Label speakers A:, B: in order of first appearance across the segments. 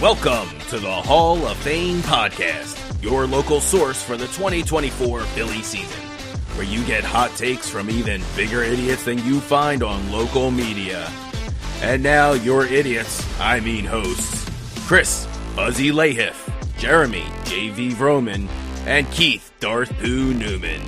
A: Welcome to the Hall of Fame Podcast, your local source for the 2024 Philly season, where you get hot takes from even bigger idiots than you find on local media. And now your idiots, I mean hosts, Chris Buzzy Lahiff, Jeremy J.V. Vroman, and Keith Darth Pooh Newman.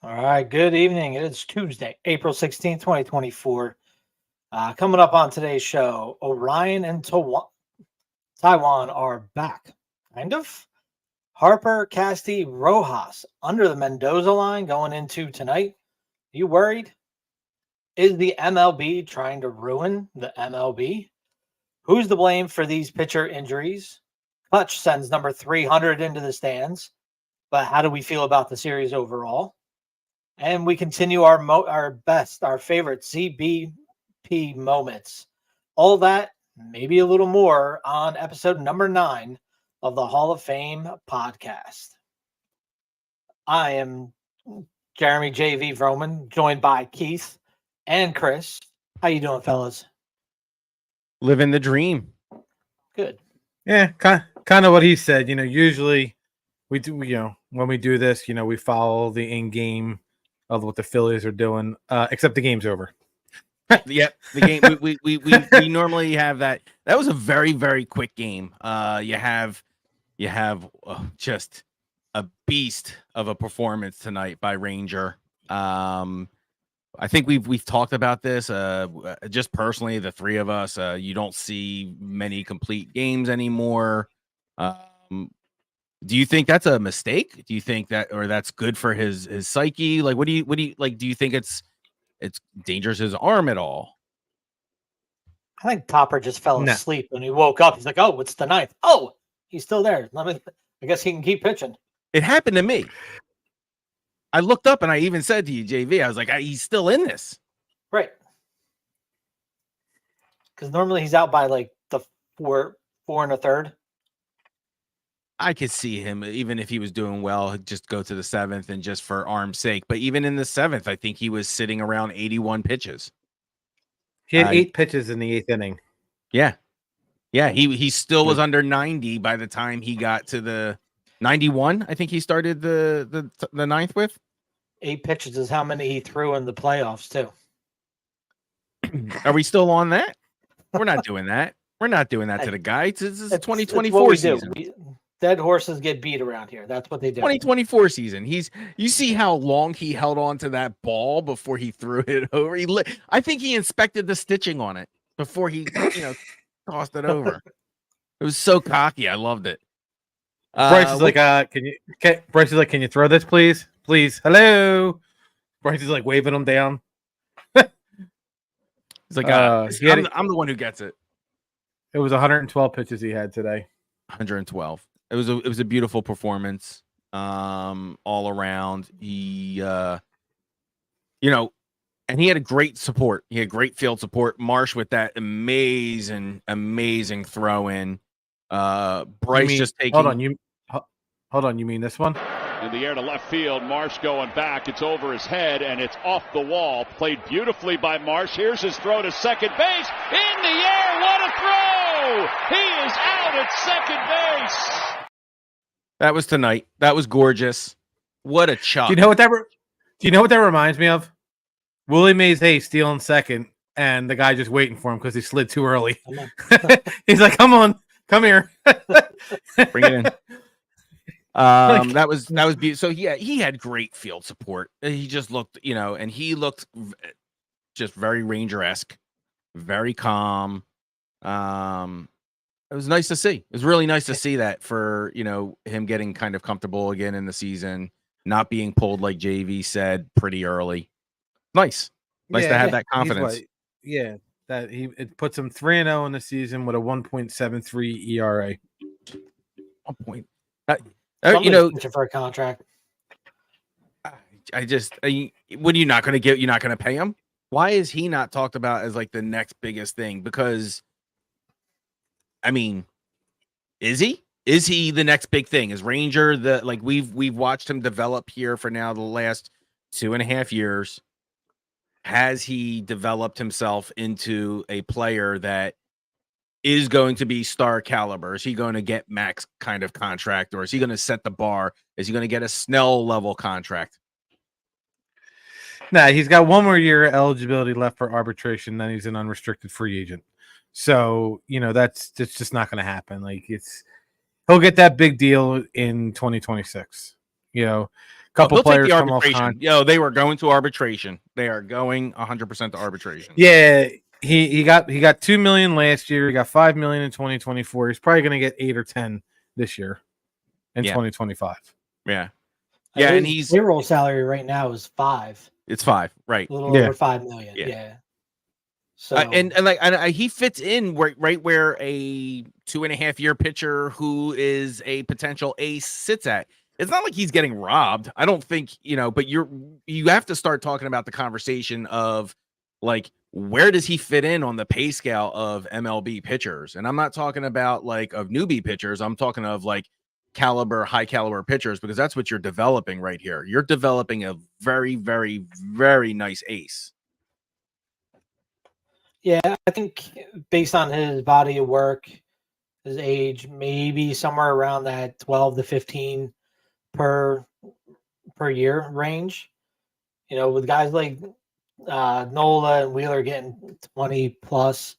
B: All right, good evening. It is Tuesday, April 16th, 2024. Coming up on today's show, Orion and Taiwan are back, kind of. Harper, Casti, Rojas under the Mendoza line going into tonight. You worried? Is the MLB trying to ruin the MLB? Who's to blame for these pitcher injuries? Clutch sends number 300 into the stands. But how do we feel about the series overall? And we continue our favorite CBP moments. All that, maybe a little more on episode number 9 of the Hall of Fame podcast. I am Jeremy J.V. Vroman, joined by Keith and Chris. How you doing, fellas?
C: Living the dream.
B: Good.
D: Yeah, kind of what he said. Usually we do. When we do this, we follow the in-game of what the Phillies are doing, except the game's over.
C: Yep, the game. we normally have that. That was a very, very quick game. You have just a beast of a performance tonight by Ranger. I think we've talked about this. Just personally, the three of us. You don't see many complete games anymore. Do you think that's a mistake? Do you think that's good for his psyche? Like, what do you like? Do you think it's dangerous to his arm at all?
B: I think Topper just fell asleep when he woke up. He's like, "Oh, it's the 9th. Oh, he's still there. I guess he can keep pitching."
C: It happened to me. I looked up and I even said to you, JV, I was like, he's still in this,
B: right? Because normally he's out by like the 4 1/3.
C: I could see him, even if he was doing well, just go to the 7th and just for arm's sake. But even in the 7th, I think he was sitting around 81 pitches.
D: He had 8 pitches in the 8th inning.
C: Yeah. Yeah, he still was under 90 by the time he got to the 91. I think he started the 9th with.
B: 8 pitches is how many he threw in the playoffs, too.
C: Are we still on that? We're not doing that. We're not doing that to the guy. This is a 2024 season.
B: Dead horses get beat around here. That's what they do.
C: 2024 season. You see how long he held on to that ball before he threw it over. I think he inspected the stitching on it before he, tossed it over. It was so cocky. I loved it.
D: Bryce is like, can you throw this, please? Please. Hello. Bryce is like waving him down.
C: He's like, I'm the one who gets it.
D: It was 112 pitches he had today.
C: 112. It was a beautiful performance, all around. He, and he had a great support. He had great field support. Marsh with that amazing throw in. Bryce just taking.
D: Hold on. You mean this one?
E: In the air to left field, Marsh going back. It's over his head, and it's off the wall. Played beautifully by Marsh. Here's his throw to second base. In the air, what a throw! He is out at second base.
C: That was tonight. That was gorgeous. What a chop!
D: Do you know what that reminds me of? Willie Mays Hayes stealing second, and the guy just waiting for him because he slid too early. He's like, "Come on, come here,
C: bring it in." That was beautiful. So yeah, he had great field support. He just looked, and he looked just very Ranger-esque, very calm. It was nice to see. It was really nice to see that for him getting kind of comfortable again in the season, not being pulled like JV said pretty early. Nice to have that confidence.
D: That it puts him 3-0 in the season with a 1.73 ERA.
C: 1 point.
B: For a contract.
C: What are you not going to get? You're not going to pay him? Why is he not talked about as like the next biggest thing? Because, I mean, is he? Is he the next big thing? Is Ranger we've watched him develop here for now the last 2.5 years? Has he developed himself into a player that is going to be star caliber? Is he going to get max kind of contract, or is he going to set the bar? Is he going to get a Snell level contract?
D: Nah, he's got one more year eligibility left for arbitration. Then he's an unrestricted free agent. So that's just not going to happen. Like he'll get that big deal in 2026. Couple players come off contract.
C: They were going to arbitration. They are going 100% to arbitration.
D: Yeah, he got $2 million last year. He got $5 million in 2024. He's probably going to get 8 or 10 this year in 2025.
C: Yeah, and his
B: payroll salary right now is 5.
C: It's 5, right?
B: A little over $5 million. Yeah. So
C: and he fits in right where a 2.5-year pitcher who is a potential ace sits at. It's not like he's getting robbed. I don't think, but you have to start talking about the conversation of like, where does he fit in on the pay scale of MLB pitchers? And I'm not talking about like of newbie pitchers. I'm talking of like high caliber pitchers, because that's what you're developing right here. You're developing a very, very, very nice ace.
B: Yeah, I think based on his body of work, his age, maybe somewhere around that 12 to 15 per year range. With guys like Nola and Wheeler getting 20 plus,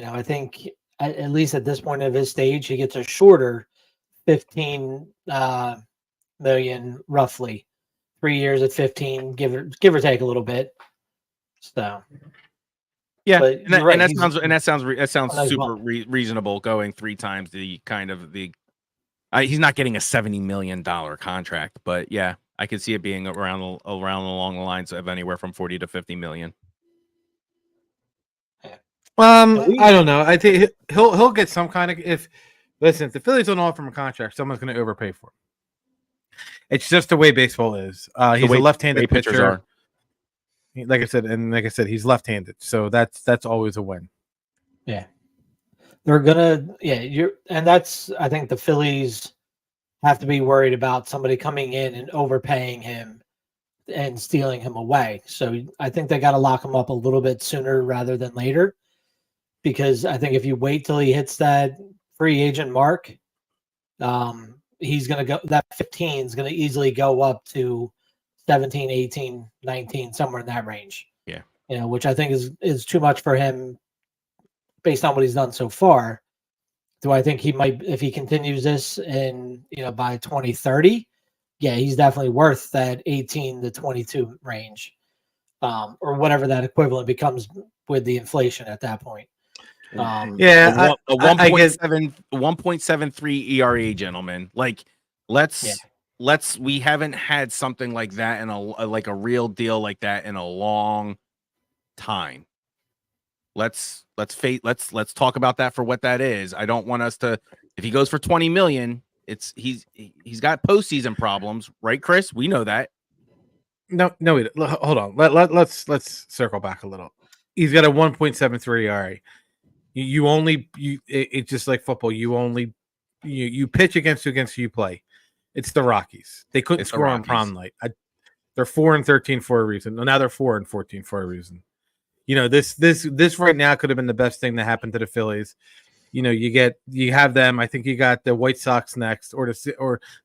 B: I think at least at this point of his stage, he gets a shorter 15 million roughly. 3 years at 15, give or take a little bit. So
C: yeah, that sounds super reasonable. Going 3 times the kind of the. He's not getting a $70 million contract, but yeah, I could see it being around along the lines of anywhere from 40 to 50 million.
D: I don't know. I think he'll get some kind of if the Phillies don't offer him a contract, someone's going to overpay for him. It's just the way baseball is. He's a left-handed pitcher. Like I said, he's left-handed, so that's always a win.
B: Yeah. They're gonna, I think the Phillies have to be worried about somebody coming in and overpaying him and stealing him away. So I think they got to lock him up a little bit sooner rather than later, because I think if you wait till he hits that free agent mark, he's going to go, that 15 is going to easily go up to 17, 18, 19, somewhere in that range.
C: Yeah.
B: Which I think is too much for him based on what he's done so far. Do I think he might, if he continues this in, by 2030, yeah, he's definitely worth that 18 to 22 range, or whatever that equivalent becomes with the inflation at that point.
C: A 1.73 ERA, gentlemen. Like, we haven't had something like that in a real deal like that in a long time. Let's talk about that for what that is. I don't want us to, if he goes for 20 million, he's got postseason problems, right, Chris? We know that.
D: No, hold on. Let's circle back a little. He's got a 1.73 ERA. It's just like football. You pitch against who you play. It's the Rockies. They couldn't score on prom night. They're 4-13 for a reason. Now they're 4-14 for a reason. This right now could have been the best thing that happened to the Phillies. You have them. I think you got the White Sox next, or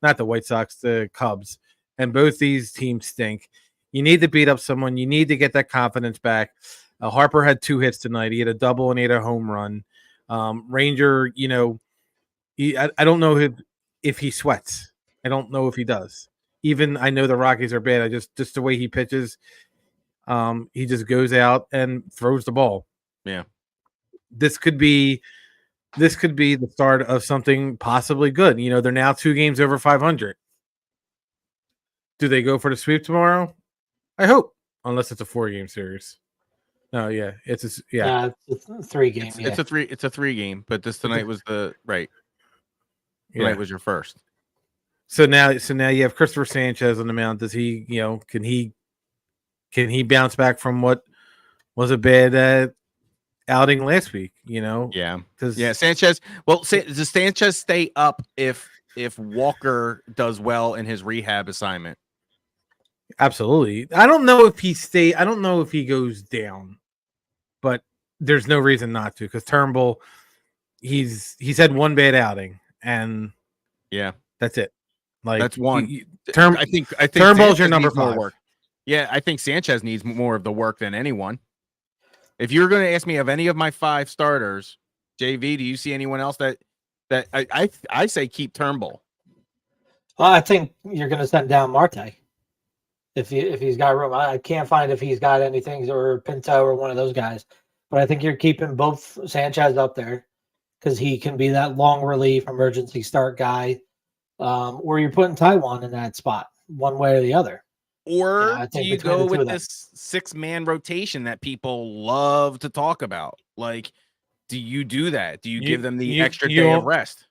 D: not the White Sox, the Cubs, and both these teams stink. You need to beat up someone. You need to get that confidence back. Harper had 2 hits tonight. He had a double and he had a home run. Ranger, I don't know if he sweats. I don't know if he does. Even I know the Rockies are bad. Just the way he pitches. He just goes out and throws the ball.
C: Yeah.
D: This could be the start of something possibly good. They're now 2 games over 500. Do they go for the sweep tomorrow? I hope, unless it's a 4-game series. No, yeah, it's a
B: 3 game.
C: It's a 3 game, but this tonight was the right. Tonight was your first.
D: So now you have Christopher Sanchez on the mound. Does he, can he bounce back from what was a bad outing last week. You know,
C: Yeah,
D: because
C: Sanchez. Well, does Sanchez stay up if Walker does well in his rehab assignment?
D: absolutely. I don't know if he goes down, but there's no reason not to because Turnbull, he's had one bad outing and that's it. Like
C: that's one. I think
D: Turnbull's
C: Sanchez
D: your number
C: needs more
D: 5.
C: work. Yeah, I think Sanchez needs more of the work than anyone. If you're going to ask me of any of my 5 starters, JV, do you see anyone else that I say keep Turnbull?
B: Well, I think you're going to send down Marte if he's got room. I can't find if he's got anything or Pinto or one of those guys, but I think you're keeping both Sanchez up there because he can be that long relief emergency start guy, or you're putting Taiwan in that spot one way or the other.
C: Or do you go with this 6-man rotation that people love to talk about? Like, do you do that? Do you give them the extra day of rest?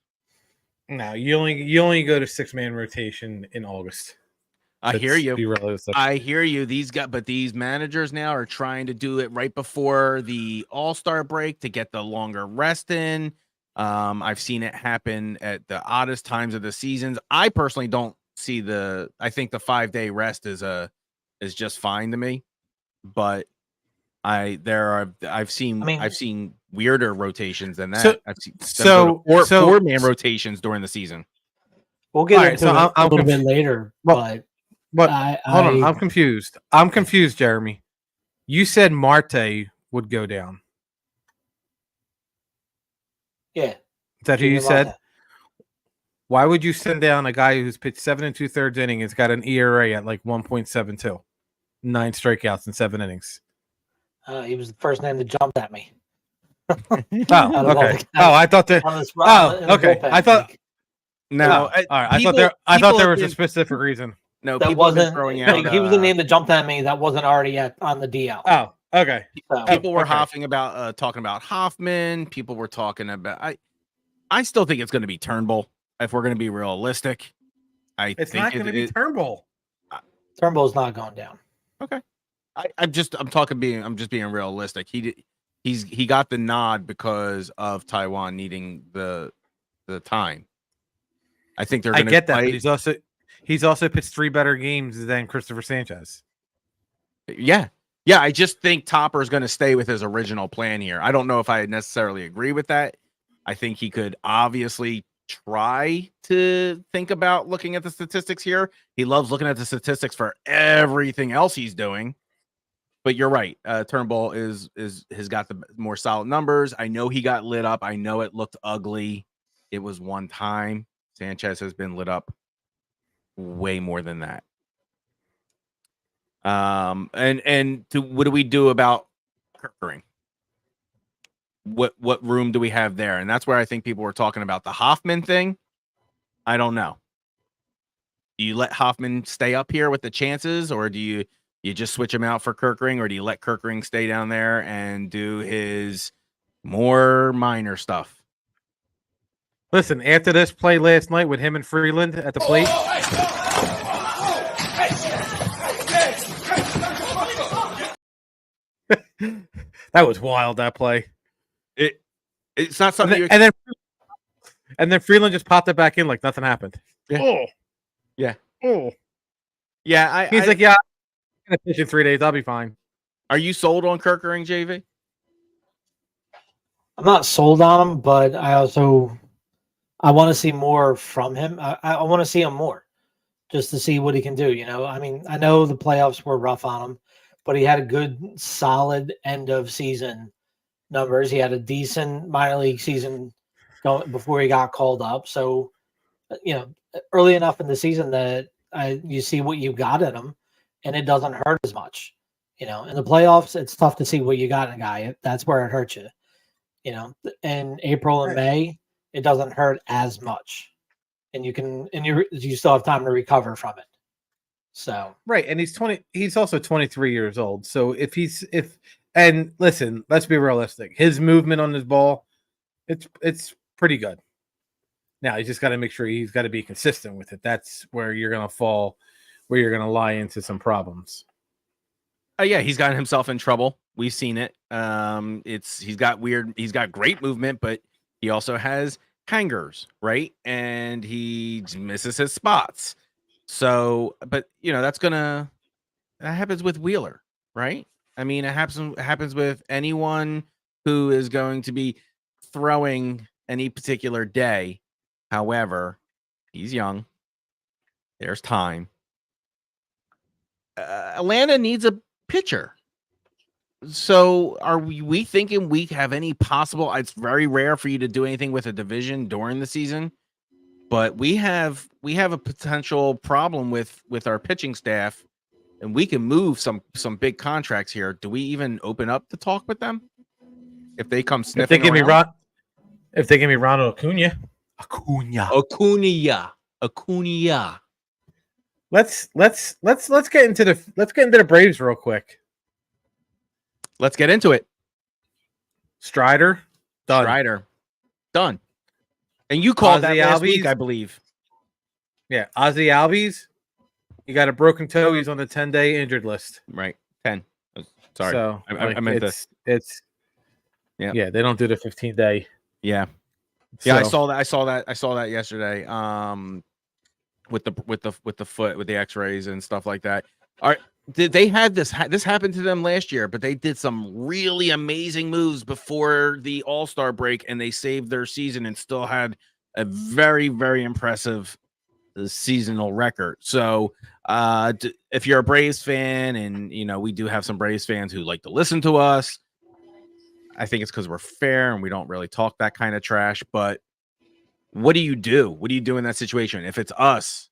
D: No, you only go to 6-man rotation in August.
C: I hear you. I hear you. These managers now are trying to do it right before the All-Star break to get the longer rest in. I've seen it happen at the oddest times of the seasons. I personally don't see I think the 5-day rest is just fine to me, but I've seen weirder rotations than that. I've seen 4-man rotations during the season.
B: We'll get into it a little bit later, but
D: hold on, I'm confused. Jeremy. You said Marte would go down.
B: Yeah.
D: Is that who you said? Why would you send down a guy who's pitched 7 2/3 innings, has got an ERA at like 1.72, 9 strikeouts in 7 innings?
B: He was the first name that jumped at me.
D: Oh, okay. I thought that. Okay. I thought. No, all right. I thought there was a specific reason.
C: No,
B: that wasn't throwing out. He was the name that jumped at me. That wasn't already on the DL.
D: Oh, okay.
C: People were talking about Hoffman. People were talking about. I still think it's going to be Turnbull. If we're going to be realistic,
D: it's not going to be Turnbull.
B: Turnbull's not going down.
C: Okay. I'm just being realistic. He got the nod because of Taiwan needing the time. I think they're going to
D: get that, but he's also pitched 3 better games than Christopher Sanchez.
C: Yeah. I just think Topper is going to stay with his original plan here. I don't know if I necessarily agree with that. I think he could obviously try to think about looking at the statistics here. He loves looking at the statistics for everything else he's doing. But you're right. Turnbull has got the more solid numbers. I know he got lit up. I know it looked ugly. It was one time. Sanchez has been lit up way more than that. What do we do about Kerkering? What room do we have there? And that's where I think people were talking about the Hoffman thing. I don't know. Do you let Hoffman stay up here with the chances, or do you just switch him out for Kerkering, or do you let Kerkering stay down there and do his more minor stuff?
D: Listen, after this play last night with him and Freeland at the plate. That was wild, that play.
C: It's not something.
D: And then Freeland just popped it back in like nothing happened.
C: Yeah.
D: Oh.
C: Yeah.
D: Oh.
C: Yeah.
D: He's like, yeah, I'm gonna pitch in 3 days. I'll be fine.
C: Are you sold on Kerkering, JV?
B: I'm not sold on him, but I want to see more from him. I want to see him more just to see what he can do. I mean, I know the playoffs were rough on him, but he had a good, solid end of season numbers. He had a decent minor league season going before he got called up. So, early enough in the season that you see what you got in him, and it doesn't hurt as much. In the playoffs, it's tough to see what you got in a guy. That's where it hurts you. In April and May, it doesn't hurt as much, and you still have time to recover from it. So
D: right, and he's also 23 years old. So and listen, let's be realistic. His movement on his ball, it's pretty good. Now he's just got to make sure he's got to be consistent with it. That's where you're gonna fall, where you're gonna lie into some problems.
C: Yeah, he's gotten himself in trouble We've seen it. He's got great movement, but he also has hangers, right? And he misses his spots. So, but that happens with Wheeler, right? I mean, it happens with anyone who is going to be throwing any particular day. However, he's young. There's time. Atlanta needs a pitcher. So are we thinking we have any possible? It's very rare for you to do anything with a division during the season, but we have a potential problem with our pitching staff, and we can move some big contracts here. Do we even open up the talk with them if they come sniffing?
D: If they give me Ronald Acuna. Let's get into the Braves real quick.
C: Let's get into it.
D: Strider, done.
C: And you called that last
D: Albies,
C: week, I believe.
D: Yeah, Ozzy Albies. He got a broken toe. He's on the 10-day injured list.
C: Right, 10. Sorry,
D: so
C: I meant this.
D: Yeah. They don't do the 15-day.
C: Yeah,
D: So,
C: I saw that yesterday. With the foot, with the X-rays and stuff like that. All right. They had this happened to them last year, but they did some really amazing moves before the All-Star break, and they saved their season and still had a very, very impressive seasonal record. So if you're a Braves fan, and we do have some Braves fans who like to listen to us, I think it's because we're fair and we don't really talk that kind of trash. But what do you do? What do you do in that situation? If it's us,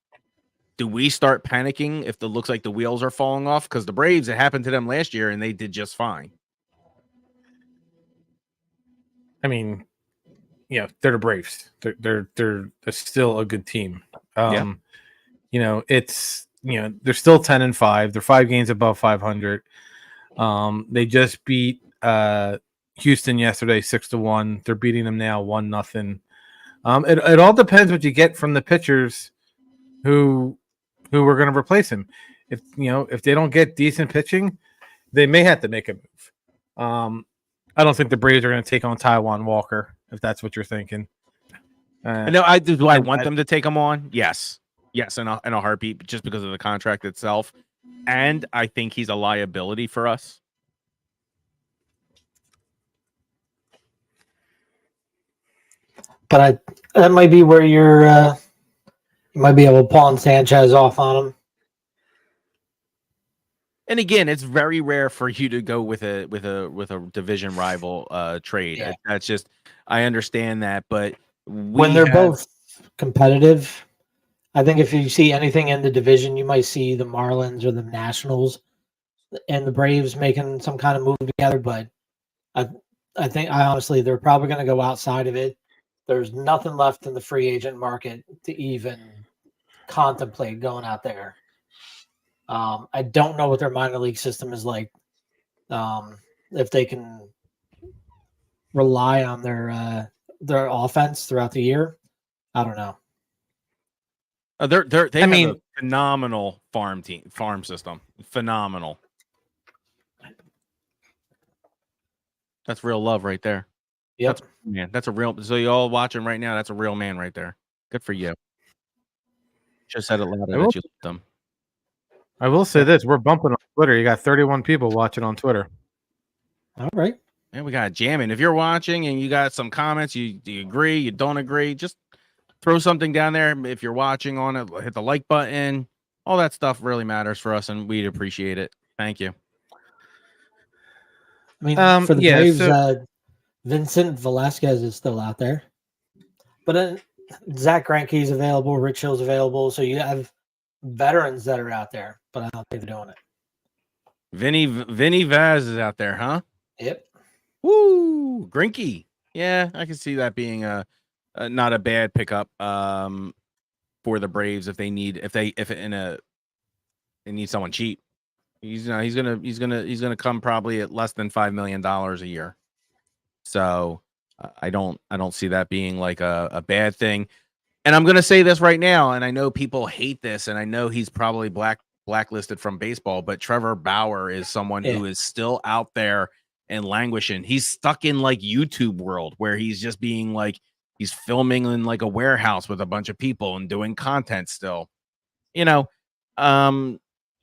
C: do we start panicking if it looks like the wheels are falling off? Because the Braves, it happened to them last year and they did just fine.
D: I mean, they're the Braves. They're still a good team. It's they're still 10-5. They're 5 games above 500. They just beat Houston yesterday 6-1. They're beating them now 1-0. It all depends what you get from the pitchers who are going to replace him. If they don't get decent pitching, they may have to make a move. I don't think the Braves are going to take on Taijuan Walker, if that's what you're thinking.
C: No, I want them to take him on? Yes, in a heartbeat, just because of the contract itself, and I think he's a liability for us.
B: But that might be where you might be able to pawn Sanchez off on him.
C: And again, it's very rare for you to go with a division rival trade.
B: Yeah.
C: That's just, I understand that, but
B: when they're both competitive, I think if you see anything in the division, you might see the Marlins or the Nationals and the Braves making some kind of move together. But I honestly, they're probably going to go outside of it. There's nothing left in the free agent market to even contemplate going out there. I don't know what their minor league system is like. If they can rely on their offense throughout the year, I don't know.
C: They have a phenomenal farm system. Phenomenal. That's real love right there.
B: Yep.
C: That's a real. So you all watching right now, that's a real man right there. Good for you. Just said it louder that you loved them.
D: I will say this: we're bumping on Twitter. You got 31 people watching on Twitter.
B: All right.
C: Yeah, we got jamming. If you're watching and you got some comments, do you agree? You don't agree? Just throw something down there. If you're watching on it, hit the like button. All that stuff really matters for us, and we'd appreciate it. Thank you.
B: I mean, for the Braves, Vincent Velasquez is still out there, but Zach Greinke's available, Rich Hill's available, so you have veterans that are out there, but I don't think they're doing it.
C: Vinny Vaz is out there, huh?
B: Yep.
C: Woo, Greinke. Yeah, I can see that being a not a bad pickup for the Braves if they need someone cheap. He's gonna come probably at less than $5 million a year. So I don't see that being like a bad thing. And I'm gonna say this right now, and I know people hate this, and I know he's probably blacklisted from baseball, but Trevor Bauer is someone who is still out there and languishing. He's stuck in like YouTube world where he's just being like, he's filming in like a warehouse with a bunch of people and doing content still.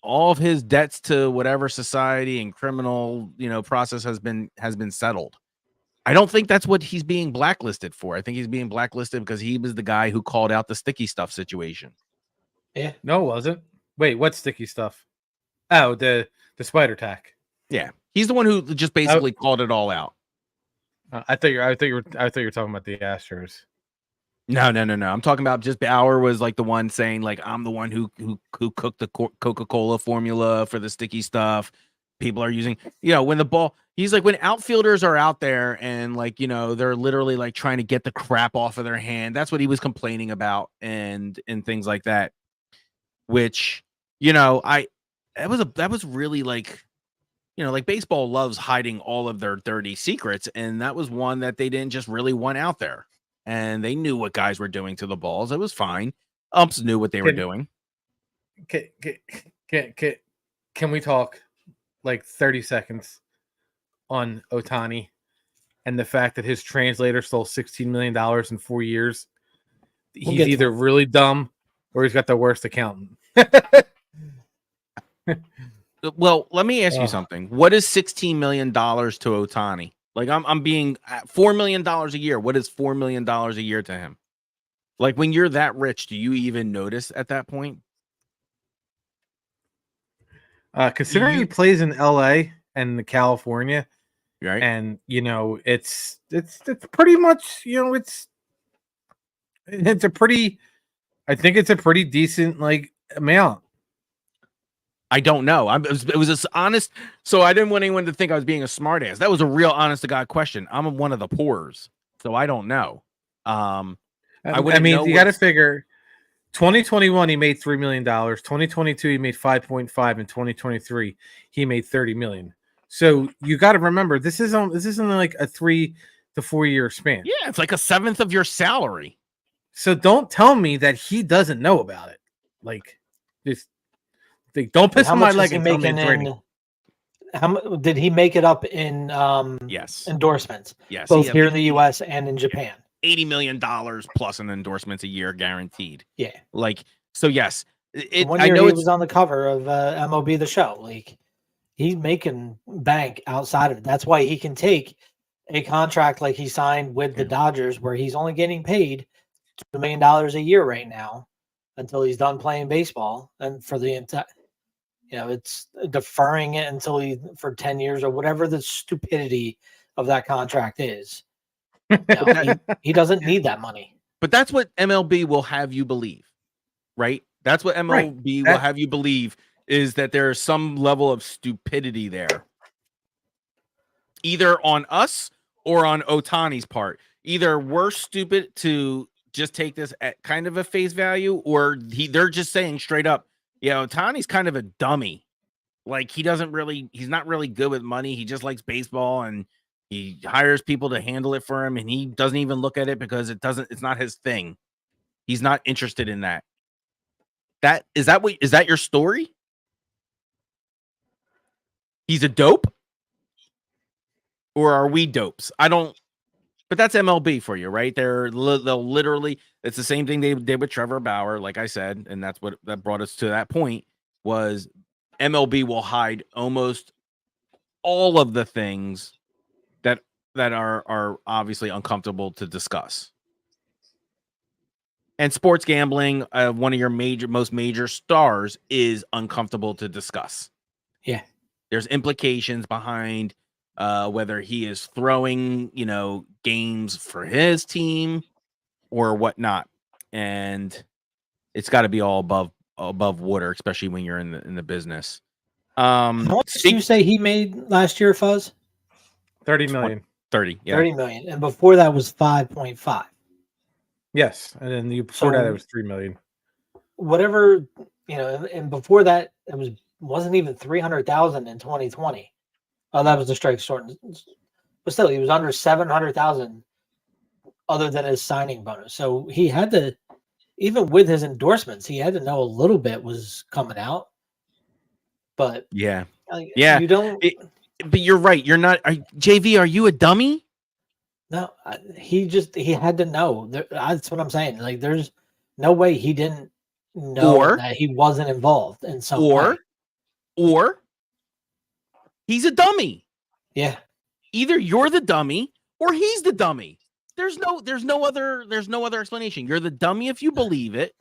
C: All of his debts to whatever society and criminal, process has been settled. I don't think that's what he's being blacklisted for. I think he's being blacklisted because he was the guy who called out the sticky stuff situation.
B: Yeah.
D: No, it wasn't. Wait, what sticky stuff? Oh, the spider tack.
C: Yeah. He's the one who just basically called it all out.
D: I thought you were talking about the Astros.
C: No. I'm talking about just Bauer was like the one saying like, I'm the one who cooked the Coca-Cola formula for the sticky stuff. People are using, when the ball, he's like, when outfielders are out there and like, they're literally like trying to get the crap off of their hand. That's what he was complaining about and things like that, which, that was really like, like baseball loves hiding all of their dirty secrets. And that was one that they didn't just really want out there. And they knew what guys were doing to the balls. It was fine. Umps knew what they were doing.
D: Can we talk like 30 seconds on Ohtani and the fact that his translator stole $16 million in 4 years? He's either really dumb or he's got the worst accountant.
C: Well, let me ask you something. What is $16 million to Ohtani? Like I'm being $4 million a year. What is $4 million a year to him? Like when you're that rich, do you even notice at that point?
D: Considering he plays in LA and California,
C: right?
D: And it's pretty much it's a pretty, I think it's a pretty decent like amount.
C: I don't know. It was just honest. So I didn't want anyone to think I was being a smart ass. That was a real honest to God question. I'm one of the poors, so I don't know. You got to figure
D: 2021 he made $3 million. 2022 he made 5.5. In 2023 he made 30 million. So you got to remember this isn't like a 3 to 4 year span.
C: Yeah, it's like a seventh of your salary.
D: So don't tell me that he doesn't know about it. Like this. Don't piss on my leg and tell me it's raining.
B: Did he make it up in
C: yes
B: endorsements?
C: Yes,
B: both here in the U.S. and in Japan.
C: $80 million plus in endorsements a year guaranteed.
B: Yeah,
C: like so. Yes,
B: one year he was on the cover of MLB The Show. Like he's making bank outside of it. That's why he can take a contract like he signed with the Dodgers, where he's only getting paid $2 million a year right now until he's done playing baseball, and for the entire. It's deferring it until for 10 years or whatever the stupidity of that contract is. He doesn't need that money.
C: But that's what MLB will have you believe, right? That's what MLB will have you believe is that there's some level of stupidity there. Either on us or on Ohtani's part. Either we're stupid to just take this at kind of a face value, or they're just saying straight up, yeah, Ohtani's kind of a dummy. Like he's not really good with money. He just likes baseball and he hires people to handle it for him. And he doesn't even look at it because it's not his thing. He's not interested in that. Is that your story? He's a dope? Or are we dopes? But that's MLB for you, right? They'll literally, it's the same thing they did with Trevor Bauer, like I said, and that's what that brought us to that point, was MLB will hide almost all of the things that are obviously uncomfortable to discuss. And sports gambling, one of your most major stars, is uncomfortable to discuss.
B: Yeah.
C: There's implications behind whether he is throwing, games for his team or whatnot, and it's got to be all above water, especially when you're in the business.
B: How much did you say he made last year, Fuzz?
D: 30 million.
C: 30, yeah.
B: 30 million, and before that was 5.5.
D: Yes, and then before that it was 3 million.
B: Whatever, and before that it wasn't even 300,000 in 2020. Oh, that was the strike shortened. But still, he was under 700,000 other than his signing bonus. So he had to, even with his endorsements, he had to know a little bit was coming out. But
C: Yeah.
B: you don't.
C: But you're right. You're not. JV, are you a dummy?
B: No, he had to know. That's what I'm saying. Like, there's no way he didn't know that he wasn't involved in some way.
C: Or he's a dummy.
B: Yeah.
C: Either you're the dummy or he's the dummy. There's no other explanation. You're the dummy if you believe it,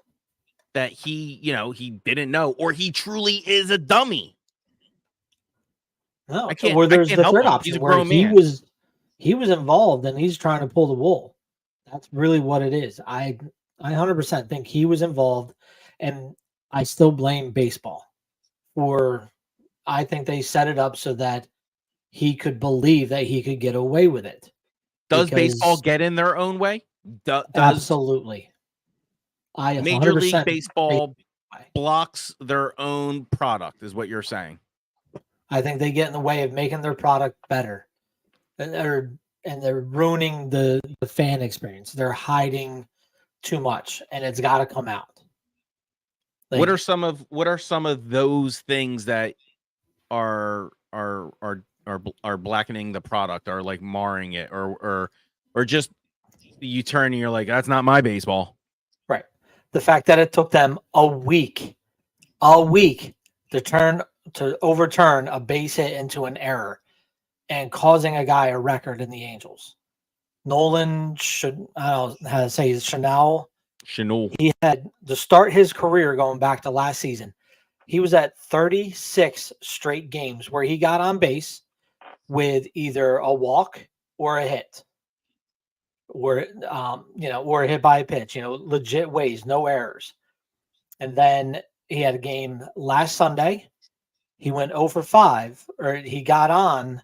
C: that he didn't know, or he truly is a dummy.
B: No, or there's the third option where he was involved and he's trying to pull the wool. That's really what it is. I 100% think he was involved, and I still blame baseball for. I think they set it up so that he could believe that he could get away with it.
C: Does baseball get in their own way?
B: Absolutely.
C: Major League Baseball blocks their own product, is what you're saying.
B: I think they get in the way of making their product better, and they're ruining the fan experience. They're hiding too much, and it's got to come out. Like,
C: what are some of those things that are blackening the product, or like marring it, or just you turn and you're like, that's not my baseball.
B: Right. The fact that it took them a week to overturn a base hit into an error and causing a guy a record in the Angels. Nolan Chanel. He had to start his career going back to last season. He was at 36 straight games where he got on base with either a walk or a hit, or or a hit by a pitch. Legit ways, no errors. And then he had a game last Sunday. He went 0 for 5, or he got on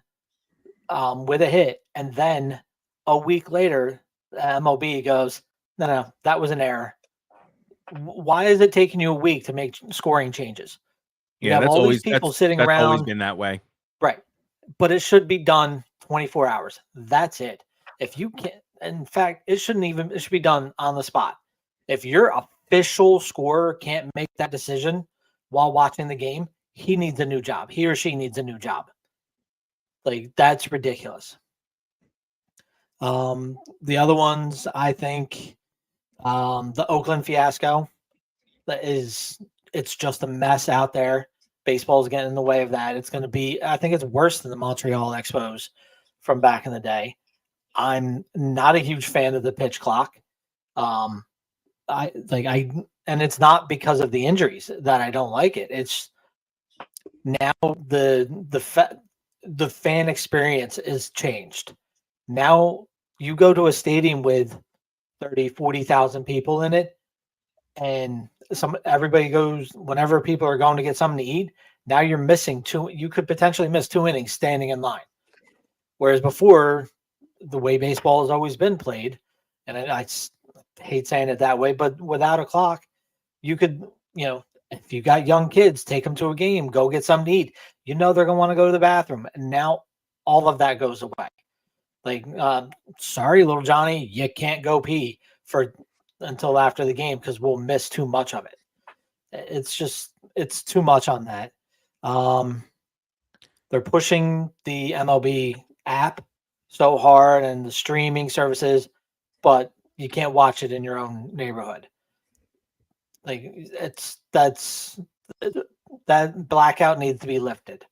B: with a hit, and then a week later, the MLB goes, no, that was an error. Why is it taking you a week to make scoring changes? You have all these people sitting around.
C: That's always been that way.
B: Right. But it should be done 24 hours. That's it. If you can't, in fact, it should be done on the spot. If your official scorer can't make that decision while watching the game, he needs a new job. He or she needs a new job. Like, that's ridiculous. The other ones, I think, the Oakland fiasco, it's just a mess out there. Baseball's getting in the way of that. It's going to be, I think it's worse than the Montreal Expos from back in the day. I'm not a huge fan of the pitch clock. And it's not because of the injuries that I don't like it. It's now the fan experience is changed. Now you go to a stadium with 30, 40,000 people in it, and everybody goes whenever people are going to get something to eat. Now you're missing you could potentially miss 2 innings standing in line. Whereas before, the way baseball has always been played, and I hate saying it that way, but without a clock, you could, if you got young kids, take them to a game, go get something to eat. They're going to want to go to the bathroom. And now all of that goes away. Like, sorry, little Johnny, you can't go pee until after the game because we'll miss too much of it. It's too much on that. They're pushing the MLB app so hard and the streaming services, but you can't watch it in your own neighborhood. Like, that blackout needs to be lifted.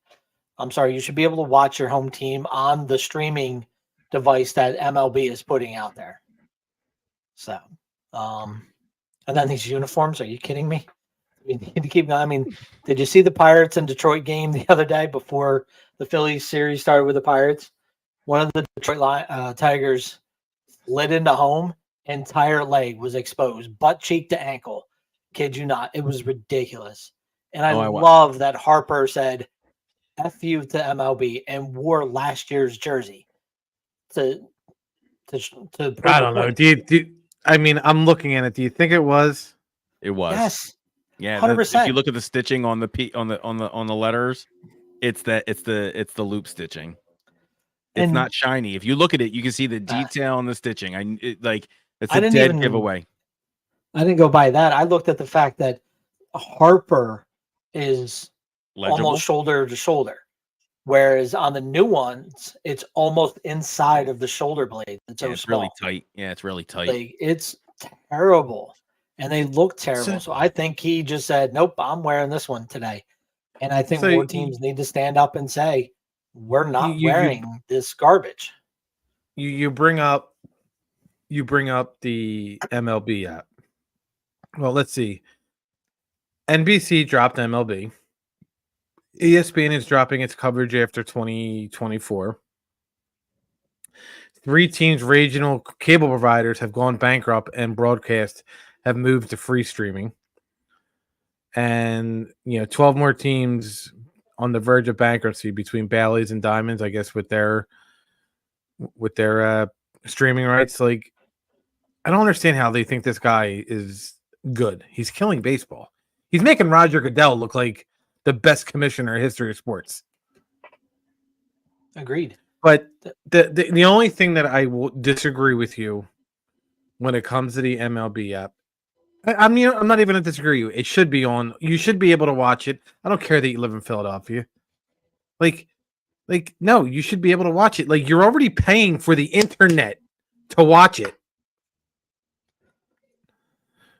B: I'm sorry, you should be able to watch your home team on the streaming device that MLB is putting out there. So, and then these uniforms, are you kidding me? We need to keep going. I mean, did you see the Pirates and Detroit game the other day before the Phillies series started with the Pirates? One of the Detroit Tigers slid into home, entire leg was exposed, butt cheek to ankle. Kid you not. It was ridiculous. And I love that Harper said, F you to MLB, and wore last year's jersey to
D: I don't know. I mean, I'm looking at it. Do you think it was?
C: It was.
B: Yes.
C: Yeah.
B: 100%.
C: If you look at the stitching on the letters, it's the loop stitching. It's not shiny. If you look at it, you can see the detail in the stitching. It's a dead giveaway.
B: I didn't go by that. I looked at the fact that Harper is
C: Legible.
B: almost shoulder to shoulder. Whereas on the new ones, it's almost inside of the shoulder blade. It's so
C: it's
B: small.
C: really tight. Yeah, it's really tight.
B: Like, it's terrible. And they look terrible. So I think he just said, nope, I'm wearing this one today. And I think more teams need to stand up and say, we're not wearing this garbage.
D: You bring up the MLB app. Well, let's see. NBC dropped MLB. ESPN is dropping its coverage after 2024. 3 teams, regional cable providers, have gone bankrupt, and broadcast have moved to free streaming. And 12 more teams on the verge of bankruptcy between Bally's and Diamonds, I guess, with their streaming rights. Like, I don't understand how they think this guy is good. He's killing baseball. He's making Roger Goodell look like the best commissioner in history of sports.
B: Agreed.
D: But the only thing that I will disagree with you when it comes to the MLB app, I'm not even going to disagree with you. It should be on. You should be able to watch it. I don't care that you live in Philadelphia. Like, no, you should be able to watch it. Like, you're already paying for the internet to watch it.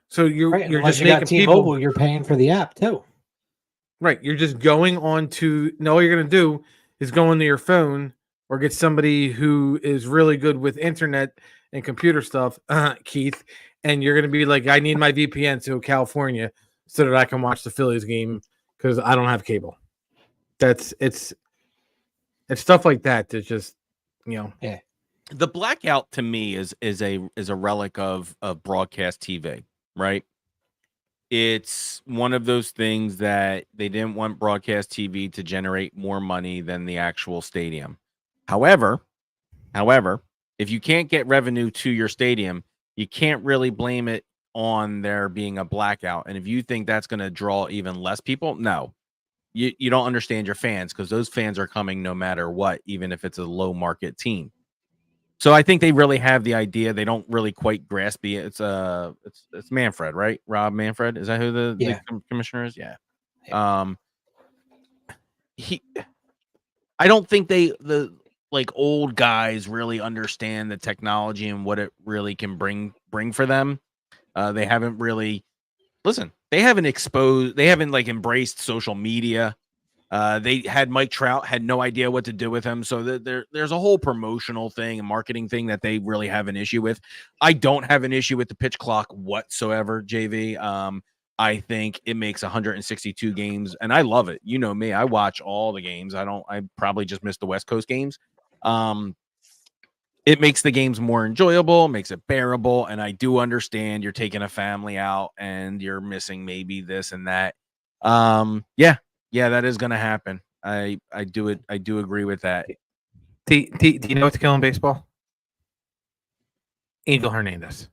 D: So you're just making
B: T-Mobile, you're paying for the app too.
D: Right. You're just going on to, all you're going to do is go into your phone or get somebody who is really good with internet and computer stuff, Keith, and you're going to be like, I need my VPN to California so that I can watch the Phillies game because I don't have cable. It's stuff like that that just,
B: Yeah.
C: The blackout to me is a relic of broadcast TV, right? It's one of those things that they didn't want broadcast TV to generate more money than the actual stadium. However, if you can't get revenue to your stadium, you can't really blame it on there being a blackout. And if you think that's going to draw even less people, no, you don't understand your fans, because those fans are coming no matter what, even if it's a low market team. So I think they really have the idea. They don't really quite grasp it. It's Manfred, right? Rob Manfred. Is that who the commissioner is? Yeah. I don't think the old guys really understand the technology and what it really can bring for them. They haven't really they haven't embraced social media. They had Mike Trout, had no idea what to do with him. So there's a whole promotional thing and marketing thing that they really have an issue with. I don't have an issue with the pitch clock whatsoever, JV. I think it makes 162 games, and I love it. You know me, I watch all the games. I probably just missed the West Coast games. It makes the games more enjoyable, makes it bearable, and I do understand you're taking a family out and you're missing maybe this and that. Yeah, that is going to happen. I do agree with that.
D: Do you know what's killing baseball? Angel Hernandez.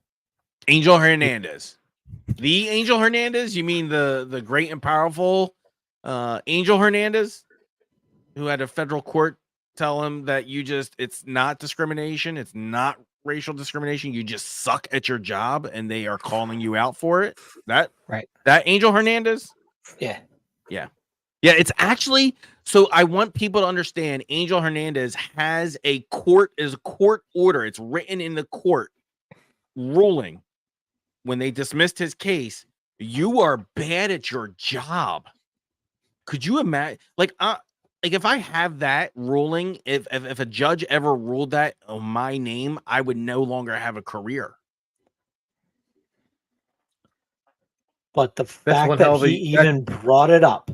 C: Angel Hernandez. The Angel Hernandez? You mean the great and powerful Angel Hernandez, who had a federal court tell him that it's not discrimination, it's not racial discrimination, you just suck at your job and they are calling you out for it? That Angel Hernandez?
B: Yeah.
C: Yeah, it's actually, so I want people to understand, Angel Hernandez has a court order. It's written in the court ruling when they dismissed his case. You are bad at your job. Could you imagine? If I have that ruling, if a judge ever ruled that on my name, I would no longer have a career.
B: But the fact that he even brought it up,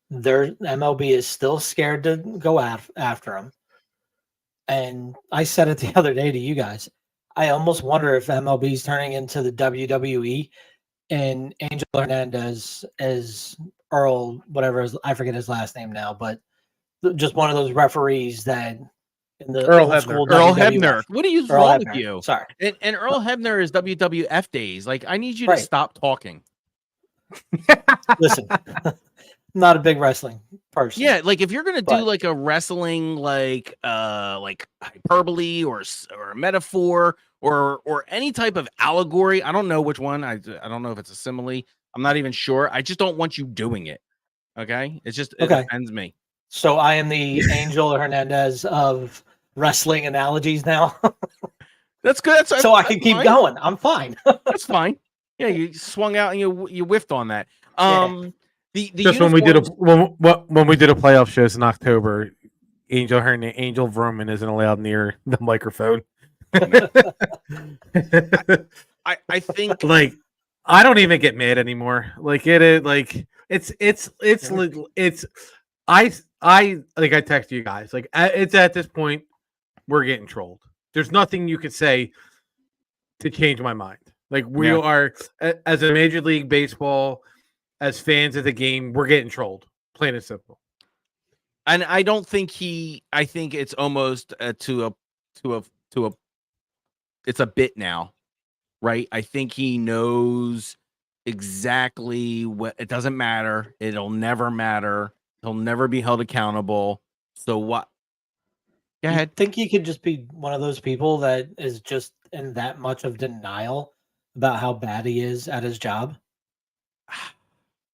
B: their MLB is still scared to go after him. And I said it the other day to you guys. I almost wonder if MLB is turning into the WWE and Angel Hernandez as Earl, I forget his last name now, but just one of those referees that in the
D: Earl
C: Hebner. What are you wrong with you?
B: Sorry.
C: And Earl Hebner is WWF days. Like, I need you to stop talking.
B: Listen. Not a big wrestling person.
C: Yeah, like if you're gonna do like a wrestling like hyperbole or a metaphor or any type of allegory, I don't know which one. I don't know if it's a simile. I'm not even sure. I just don't want you doing it. Okay, it
B: Okay.
C: offends me.
B: So I am the Angel Hernandez of wrestling analogies now.
C: That's good. That's
B: So I
C: that's
B: can keep
C: fine.
B: going. I'm fine.
C: That's fine. Yeah, you swung out and you whiffed on that. The
D: Just when we did a playoff shows in October, Angel Vermin isn't allowed near the microphone.
C: I think
D: like I don't even get mad anymore. Like it is like it's I like I text you guys like it's at this point we're getting trolled. There's nothing you could say to change my mind. Like we are as a Major League Baseball, as fans of the game, we're getting trolled. Plain and simple.
C: And I don't think I think it's almost to a it's a bit now, right? I think he knows exactly what it doesn't matter. It'll never matter. He'll never be held accountable. So what? Go ahead.
B: I think he could just be one of those people that is just in that much of denial about how bad he is at his job.
C: I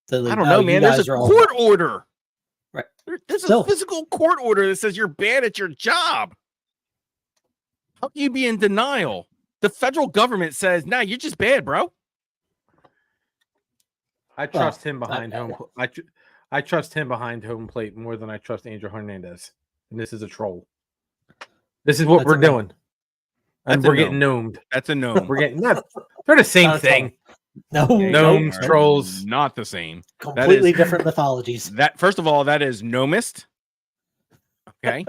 C: don't know, man. There's a court order.
B: Right.
C: There's a physical court order that says you're bad at your job. How can you be in denial? The federal government says, "Nah, you're just bad, bro."
D: I trust him behind home. I trust him behind home plate more than I trust Angel Hernandez. And this is a troll. This is what we're doing. And we're getting gnomed.
C: That's a gnome.
D: We're getting they're the same thing.
B: No,
D: gnomes, trolls,
C: not the same.
B: Completely different mythologies.
C: That first of all, that is gnomist. Okay,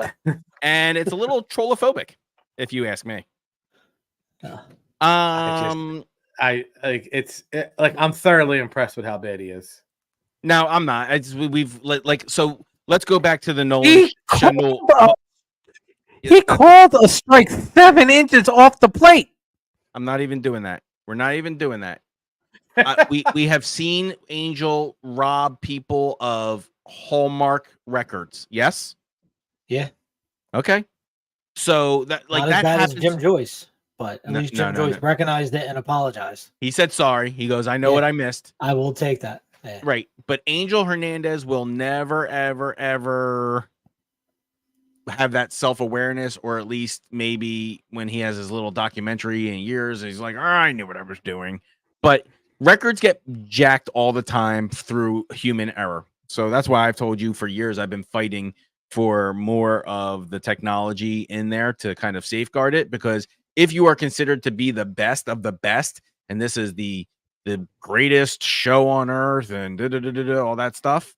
C: and it's a little trollophobic, if you ask me.
D: I'm thoroughly impressed with how bad he is.
C: No, I'm not. So let's go back to the Nolan.
D: He called a strike 7 inches off the plate.
C: I'm not even doing that. We're not even doing that. We have seen Angel rob people of Hallmark records. Yes.
B: Yeah.
C: Okay. So that
B: not as bad as Jim Joyce, but at least Jim Joyce recognized it and apologized.
C: He said sorry. He goes, "I know what I missed.
B: I will take that." Yeah.
C: Right. But Angel Hernandez will never, ever, ever have that self-awareness, or at least maybe when he has his little documentary in years, he's like, I knew what I was doing. But records get jacked all the time through human error. So that's why I've told you for years I've been fighting for more of the technology in there to kind of safeguard it, because if you are considered to be the best of the best, and this is the greatest show on earth and all that stuff,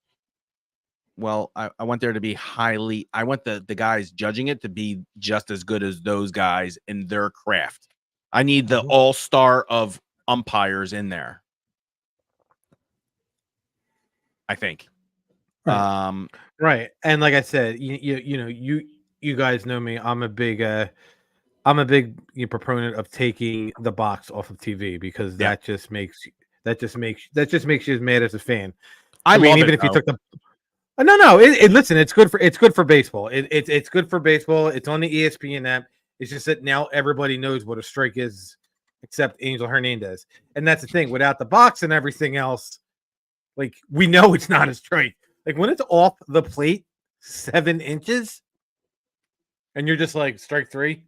C: well, I want there to be I want the guys judging it to be just as good as those guys in their craft. I need the all-star of umpires in there, I think.
D: Right. And like I said, you guys know me. I'm a big proponent of taking the box off of TV, because that just makes you as mad as a fan.
C: I mean,
D: even if you took the No. Listen, it's good for baseball. It's good for baseball. It's on the ESPN app. It's just that now everybody knows what a strike is, except Angel Hernandez. And that's the thing. Without the box and everything else, like, we know it's not a strike. Like, when it's off the plate 7 inches, and you're just like, strike 3.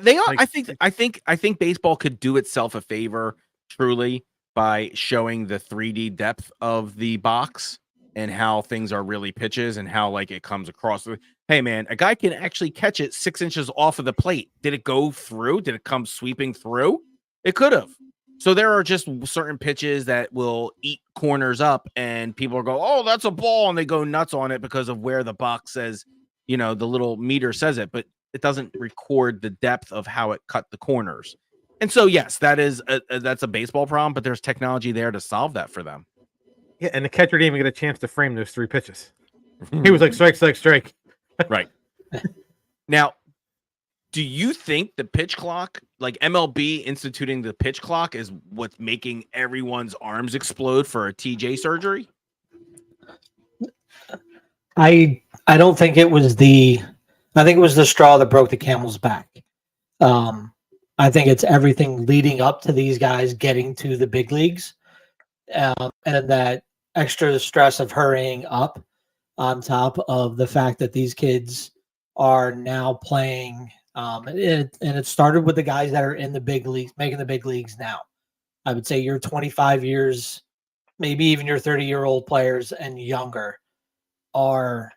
C: They are. Like, I think baseball could do itself a favor, truly, by showing the 3D depth of the box and how things are really pitches and how, like, it comes across. Hey, man, a guy can actually catch it 6 inches off of the plate. Did it go through? Did it come sweeping through? It could have. So there are just certain pitches that will eat corners up, and people will go, "Oh, that's a ball," and they go nuts on it because of where the box says, the little meter says it, but it doesn't record the depth of how it cut the corners. And so, yes, that's a baseball problem, but there's technology there to solve that for them.
D: Yeah, and the catcher didn't even get a chance to frame those 3 pitches. He was like, strike.
C: Right. Now, do you think the pitch clock, like MLB instituting the pitch clock, is what's making everyone's arms explode for a TJ surgery?
B: I don't think it was I think it was the straw that broke the camel's back. I think it's everything leading up to these guys getting to the big leagues. And that extra stress of hurrying up on top of the fact that these kids are now playing. And it started with the guys that are in the big leagues, making the big leagues now. I would say you're 25 years, maybe even your 30-year-old players and younger are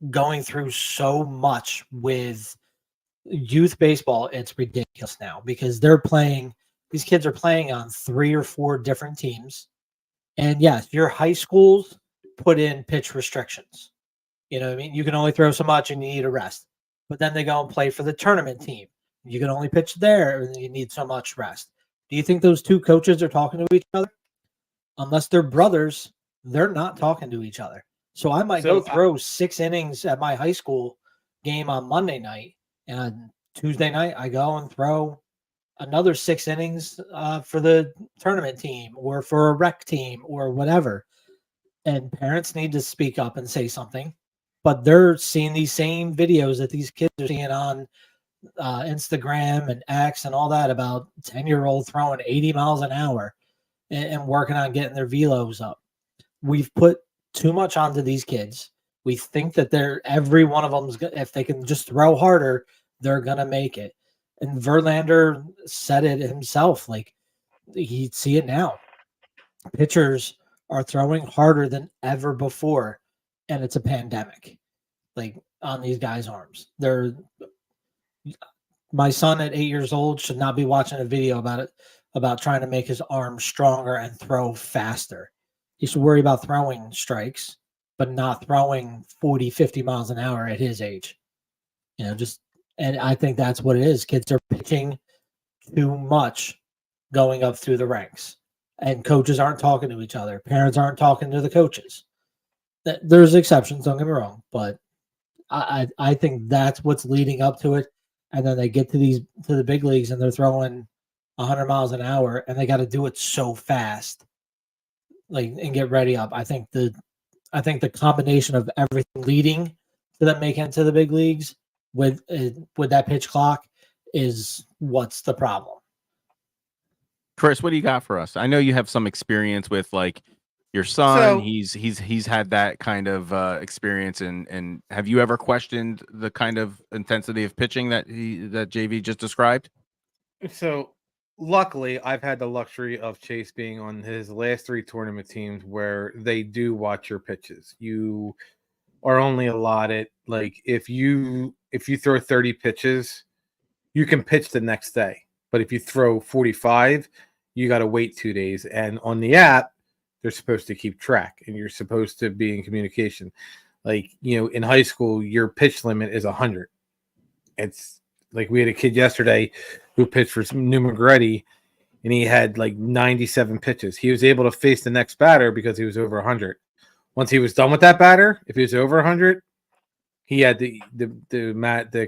B: going through so much with youth baseball. It's ridiculous now because these kids are playing on 3 or 4 different teams. And yes, your high schools put in pitch restrictions. You know what I mean? You can only throw so much and you need a rest. But then they go and play for the tournament team. You can only pitch there and you need so much rest. Do you think those 2 coaches are talking to each other? Unless they're brothers, they're not talking to each other. So I might go throw 6 innings at my high school game on Monday night, and on Tuesday night I go and throw another 6 innings for the tournament team or for a rec team or whatever. And parents need to speak up and say something. But they're seeing these same videos that these kids are seeing on Instagram and X and all that about 10-year-old throwing 80 miles an hour and working on getting their velos up. We've put too much onto these kids. We think that every one of them, if they can just throw harder, they're going to make it. And Verlander said it himself. Like, he'd see it now. Pitchers are throwing harder than ever before, and it's a pandemic, like, on these guys' arms. My son at 8 years old should not be watching a video about trying to make his arm stronger and throw faster. He should worry about throwing strikes, but not throwing 40, 50 miles an hour at his age. And I think that's what it is. Kids are pitching too much going up through the ranks, and coaches aren't talking to each other. Parents aren't talking to the coaches. There's exceptions, don't get me wrong, but I think that's what's leading up to it. And then they get to the big leagues and they're throwing 100 miles an hour, and they got to do it so fast, like, and get ready up. I think the combination of everything leading to them making it to the big leagues with that pitch clock is what's the problem.
C: Chris, what do you got for us? I know you have some experience with, like, your son. He's had that kind of experience, and have you ever questioned the kind of intensity of pitching that JV just described?
D: So luckily, I've had the luxury of Chase being on his last 3 tournament teams where they do watch your pitches. You are only allotted, like, if you throw 30 pitches, you can pitch the next day. But if you throw 45, you got to wait 2 days. And on the app, they're supposed to keep track, and you're supposed to be in communication. Like, in high school, your pitch limit is 100. It's like, we had a kid yesterday who pitched for New McGrady, and he had like 97 pitches. He was able to face the next batter because he was over 100. Once he was done with that batter, if he was over 100, he had the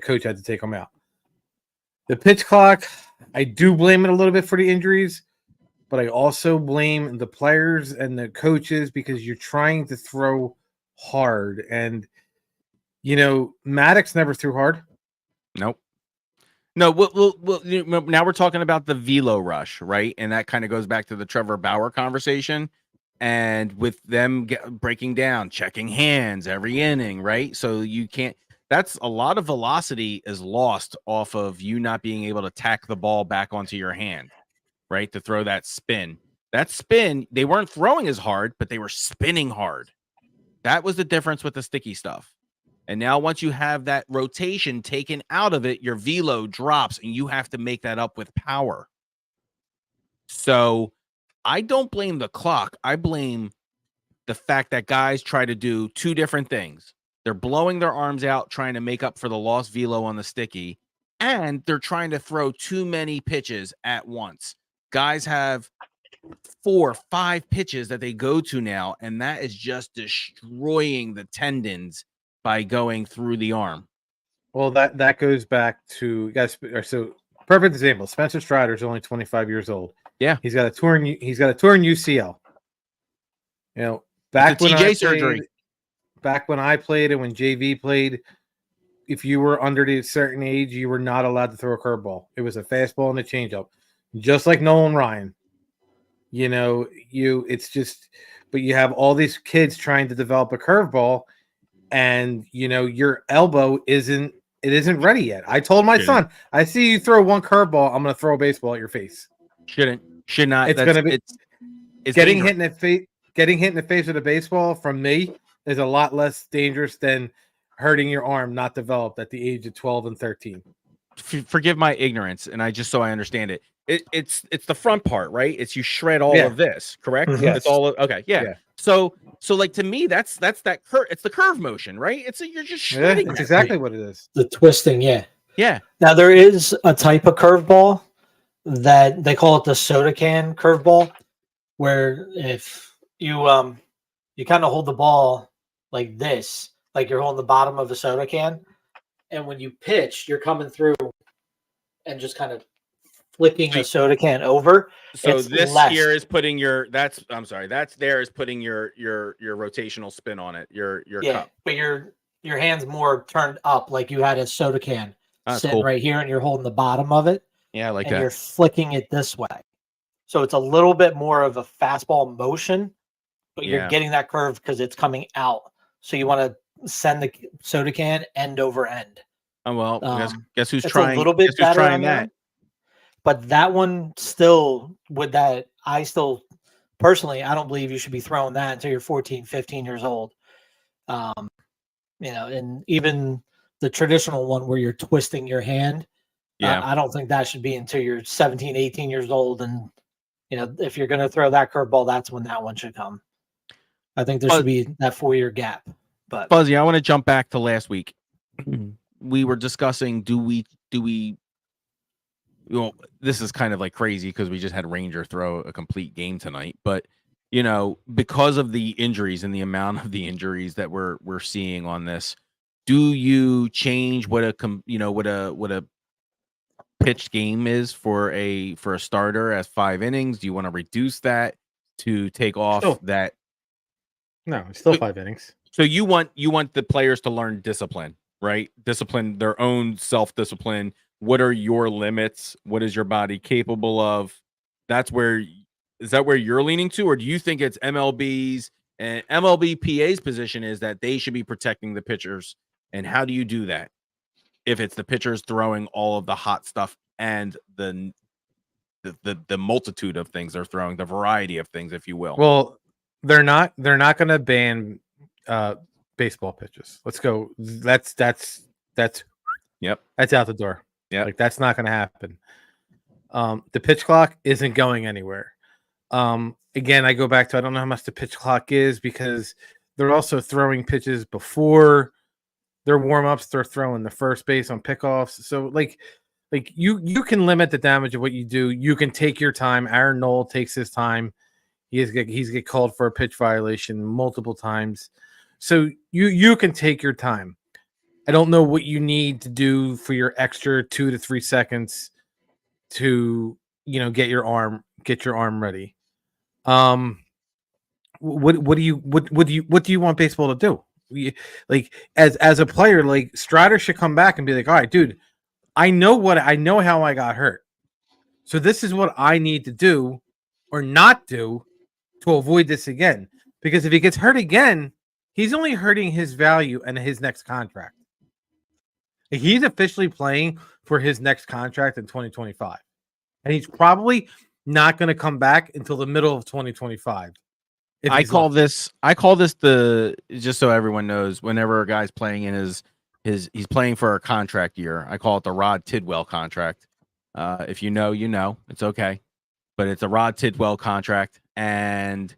D: coach had to take him out. The pitch clock, I do blame it a little bit for the injuries, but I also blame the players and the coaches because you're trying to throw hard. And, Maddox never threw hard.
C: Nope. No, now we're talking about the velo rush, right? And that kind of goes back to the Trevor Bauer conversation. And with them breaking down, checking hands every inning, right? So you can't. That's a lot of velocity is lost off of you not being able to tack the ball back onto your hand, right? To throw that spin. That spin, they weren't throwing as hard, but they were spinning hard. That was the difference with the sticky stuff. And now once you have that rotation taken out of it, your velo drops, and you have to make that up with power. So I don't blame the clock. I blame the fact that guys try to do 2 different things. They're blowing their arms out, trying to make up for the lost velo on the sticky, and they're trying to throw too many pitches at once. Guys have 4, 5 pitches that they go to now, and that is just destroying the tendons by going through the arm.
D: Well, that goes back to guys. So perfect example. Spencer Strider is only 25 years old.
C: Yeah,
D: he's got a tour in UCL. Back when
C: TJ surgery.
D: Back when I played and when JV played, if you were under a certain age, you were not allowed to throw a curveball. It was a fastball and a changeup, just like Nolan Ryan. It's just but you have all these kids trying to develop a curveball, and your elbow isn't ready yet. I told my son, I see you throw one curveball, I'm going to throw a baseball at your face.
C: Should not.
D: It's going to be
C: it's
D: getting
C: dangerous.
D: hit in the face. Getting hit in the face with a baseball from me is a lot less dangerous than hurting your arm not developed at the age of 12 and 13.
C: Forgive my ignorance, and I I understand it. It's the front part, right? It's you shred all of this, correct?
B: Yes.
C: It's all okay. Yeah. So like to me, that's that curve. It's the curve motion, right? You're just shredding.
D: That's exactly what it is.
B: The twisting, yeah.
C: Yeah.
B: Now there is a type of curveball that they call it the soda can curveball, where if you kind of hold the ball like this, like you're holding the bottom of a soda can, and when you pitch, you're coming through and just kind of flicking the soda can over.
C: So this here is putting that's there is putting your rotational spin on it. Your cup.
B: But your hand's more turned up, like you had a soda can sitting right here, and you're holding the bottom of it.
C: Yeah, I like
B: and
C: that.
B: You're flicking it this way, so it's a little bit more of a fastball motion, but you're getting that curve because it's coming out. So you want to send the soda can end over end.
C: Oh well, guess who's
B: it's
C: trying?
B: A little bit better
C: trying that.
B: But that one still, with that, personally, I don't believe you should be throwing that until you're 14, 15 years old. And even the traditional one where you're twisting your hand, I don't think that should be until you're 17, 18 years old. And, if you're going to throw that curveball, that's when that one should come. I think there should be that 4-year gap. But
C: Fuzzy, I want to jump back to last week. We were discussing, do we this is kind of like crazy because we just had Ranger throw a complete game tonight, but because of the injuries and the amount of the injuries that we're seeing on this, do you change what a pitched game is for a starter as 5 innings? Do you want to reduce that to take off that?
D: No, it's still 5 innings.
C: So you want the players to learn discipline, right? Discipline, their own self-discipline. What are your limits? What is your body capable of? Is that where you're leaning to, or do you think it's MLB's and MLBPA's position is that they should be protecting the pitchers? And how do you do that if it's the pitchers throwing all of the hot stuff and the multitude of things they're throwing, the variety of things, if you will?
D: Well, they're not going to ban baseball pitches. Let's go. That's
C: yep.
D: That's out the door.
C: Yeah,
D: like that's not going to happen. The pitch clock isn't going anywhere. Again, I go back to I don't know how much the pitch clock is because they're also throwing pitches before their warm-ups. They're throwing the first base on pickoffs. So like you can limit the damage of what you do. You can take your time. Aaron Noel takes his time. He's get called for a pitch violation multiple times. So you can take your time. I don't know what you need to do for your extra 2 to 3 seconds to, get your arm ready. What do you want baseball to do? Like as a player, like Strider should come back and be like, all right, dude, I know how I got hurt. So this is what I need to do or not do to avoid this again. Because if he gets hurt again, he's only hurting his value and his next contract. He's officially playing for his next contract in 2025. And he's probably not going to come back until the middle of 2025.
C: I call this the, just so everyone knows, whenever a guy's playing in he's playing for a contract year, I call it the Rod Tidwell contract. If you know, it's okay. But it's a Rod Tidwell contract. And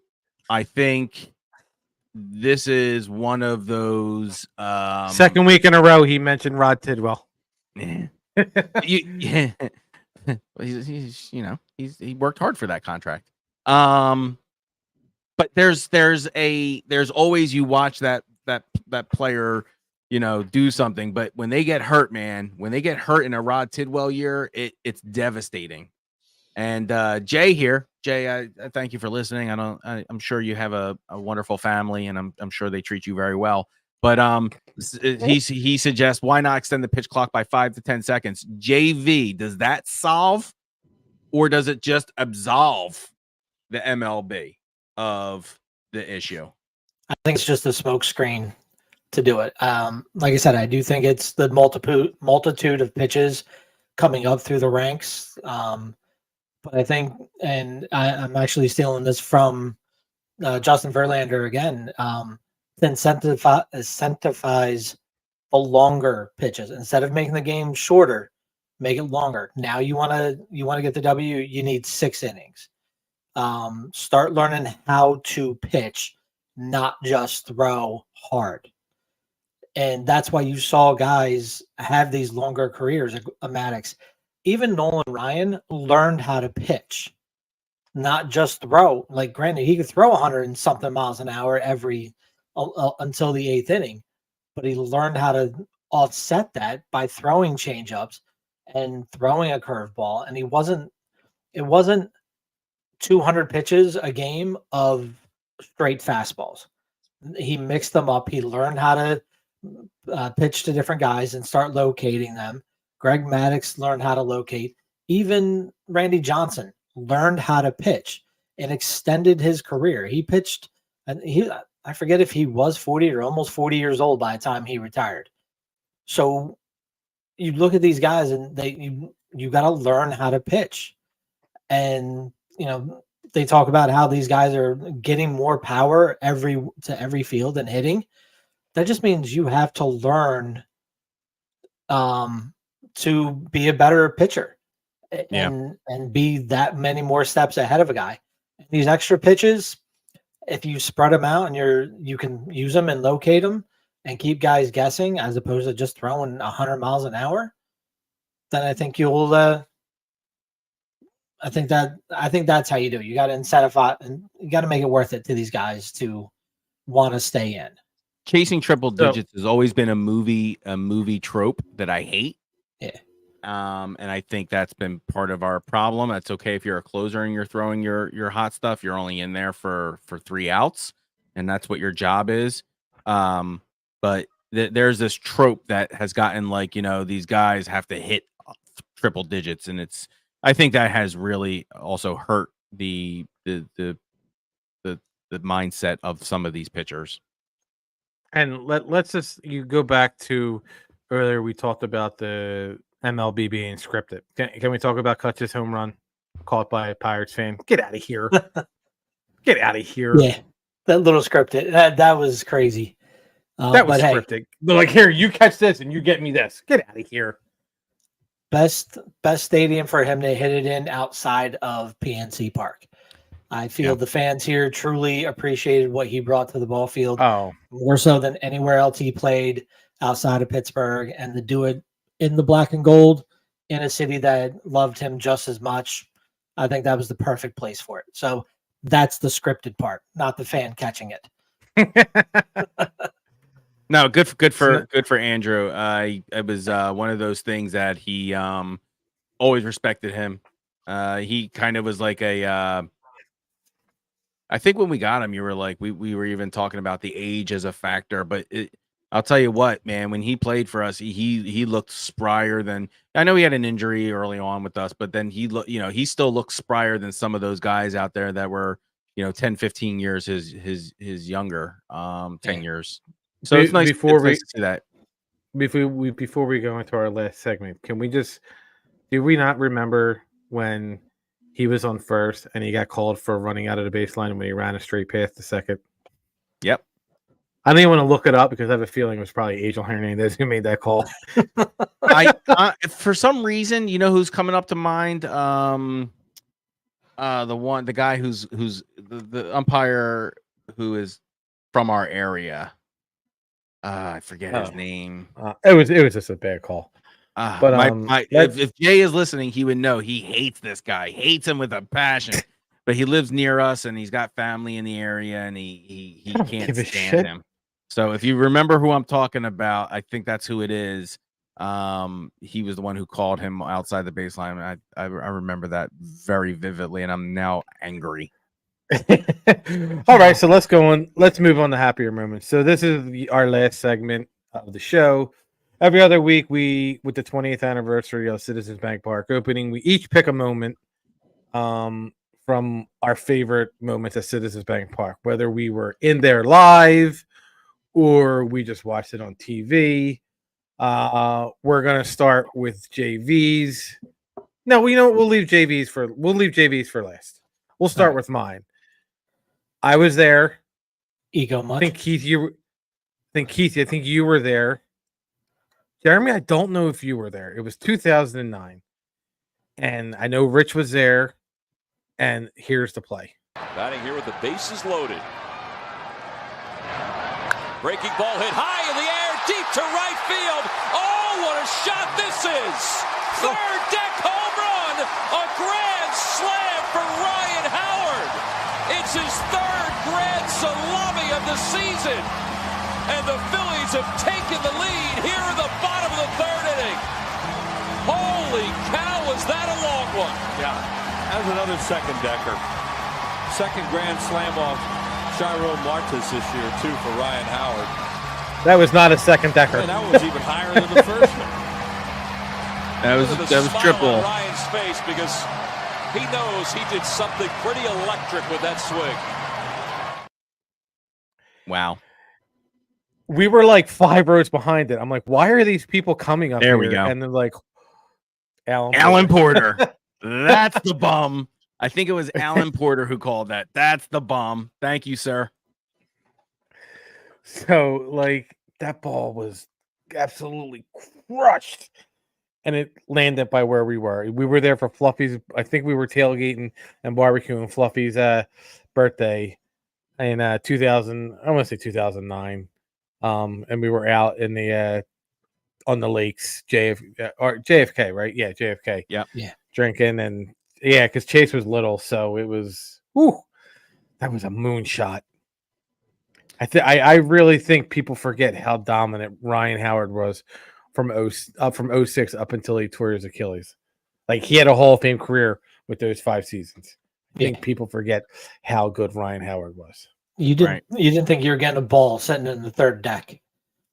C: I think this is one of those
D: second week in a row he mentioned Rod Tidwell.
C: Yeah. He worked hard for that contract. But there's always, you watch that player, do something, but when they get hurt, man, when they get hurt in a Rod Tidwell year, it's devastating. And Jay here, I thank you for listening. I'm sure you have a wonderful family, and I'm sure they treat you very well. But he suggests, why not extend the pitch clock by 5 to 10 seconds? JV, does that solve, or does it just absolve the MLB of the issue.
B: I think it's just a smoke screen to do it. Like I said, I do think it's the multitude of pitches coming up through the ranks. But I think, and I'm actually stealing this from Justin Verlander again, to incentivize the longer pitches instead of making the game shorter, make it longer. Now you want to get the W, you need 6 innings. Start learning how to pitch, not just throw hard. And that's why you saw guys have these longer careers, like Maddox. Even Nolan Ryan learned how to pitch, not just throw. Like, granted, he could throw 100 and something miles an hour until the 8th inning, but he learned how to offset that by throwing changeups and throwing a curveball. And it wasn't 200 pitches a game of straight fastballs. He mixed them up. He learned how to pitch to different guys and start locating them. Greg Maddux learned how to locate. Even Randy Johnson learned how to pitch and extended his career. He pitched, and I forget if he was 40 or almost 40 years old by the time he retired. So you look at these guys and you got to learn how to pitch. And, they talk about how these guys are getting more power to every field and hitting. That just means you have to learn to be a better pitcher and be that many more steps ahead of a guy. These extra pitches, if you spread them out and you can use them and locate them and keep guys guessing as opposed to just throwing 100 miles an hour, then I think you'll I think that's how you do it. You got to incentivize and you got to make it worth it to these guys to want to stay in.
C: Chasing triple digits has always been a movie trope that I hate.
B: Yeah.
C: And I think that's been part of our problem. That's okay if you're a closer and you're throwing your hot stuff. You're only in there for 3 outs, and that's what your job is. But there's this trope that has gotten these guys have to hit triple digits, and I think that has really also hurt the mindset of some of these pitchers.
D: And let's you go back to earlier. We talked about the MLB being scripted. Can we talk about Kutch's home run caught by a Pirates fan? Get out of here! Get out of here!
B: Yeah, that little scripted. That was crazy.
D: That was scripted. Hey, they're like, here, you catch this, and you get me this. Get out of here!
B: Best stadium for him to hit it in outside of PNC Park. I feel the fans here truly appreciated what he brought to the ball field.
D: Oh,
B: more so than anywhere else he played outside of Pittsburgh, and to do it in the black and gold in a city that loved him just as much. I think that was the perfect place for it. So that's the scripted part, not the fan catching it.
C: No, good for Andrew. It was one of those things that he always respected him. He kind of was like I think when we got him, you were like, we were even talking about the age as a factor, but I'll tell you what, man, when he played for us, he looked sprier than, I know he had an injury early on with us, but then he still looked sprier than some of those guys out there that were, 10, 15 years his younger, 10 years. So it's nice to see that.
D: Before we go into our last segment, do we not remember when he was on first and he got called for running out of the baseline when he ran a straight past the second?
C: Yep.
D: I don't even want to look it up because I have a feeling it was probably Angel Hernandez who made that call.
C: For some reason, who's coming up to mind? The guy who's the umpire who is from our area. I forget his name.
D: It was just a bad call.
C: But if Jay is listening, he would know he hates this guy, hates him with a passion. But he lives near us and he's got family in the area and he can't stand him. So if you remember who I'm talking about, I think that's who it is. He was the one who called him outside the baseline. I remember that very vividly, and I'm now angry.
D: All right, so let's go on. Let's move on to happier moments. So this is our last segment of the show. Every other week, with the 20th anniversary of Citizens Bank Park opening, we each pick a moment from our favorite moments at Citizens Bank Park, whether we were in there live or we just watched it on TV. We're gonna start with JVs. No, we'll leave JVs for last. We'll start with mine. I was there.
B: Ego much?
D: I think Keith, you were there. Jeremy, I don't know if you were there. It was 2009. And I know Rich was there. And here's the play.
F: Batting here with the bases loaded. Breaking ball hit high in the air, deep to right field. Oh, what a shot this is! Third deck home run! A grand slam for Ryan Howard! It's his third grand salami of the season! And the Phillies have taken the lead here in the bottom of the third inning. Holy cow, was that a long one?
G: Yeah, that was another second decker. Second grand slam off Shiro Martis this year, too, for Ryan Howard.
D: That was not a second decker.
G: And that was even higher than the first one.
C: That was triple.
F: On Ryan's face because he knows he did something pretty electric with that swing.
C: Wow.
D: We were like 5 rows behind it. I'm like, why are these people coming up
C: There
D: here?
C: we go.
D: And they're like,
C: Alan Porter. That's the bum. I think it was Alan Porter who called that. That's the bum. Thank you, sir.
D: So, like, that ball was absolutely crushed. And it landed by where we were. We were there for Fluffy's. I think we were tailgating and barbecuing Fluffy's birthday in 2000. I want to say 2009. And we were out in the on the lakes, JFK, right? Yeah, JFK.
C: Yep.
B: Yeah.
D: Drinking and because Chase was little, so it was. That was a moonshot. I really think people forget how dominant Ryan Howard was from 06 up until he tore his Achilles. Like, he had a Hall of Fame career with those 5 seasons. I think people forget how good Ryan Howard was.
B: You didn't think you were getting a ball sitting in the third deck.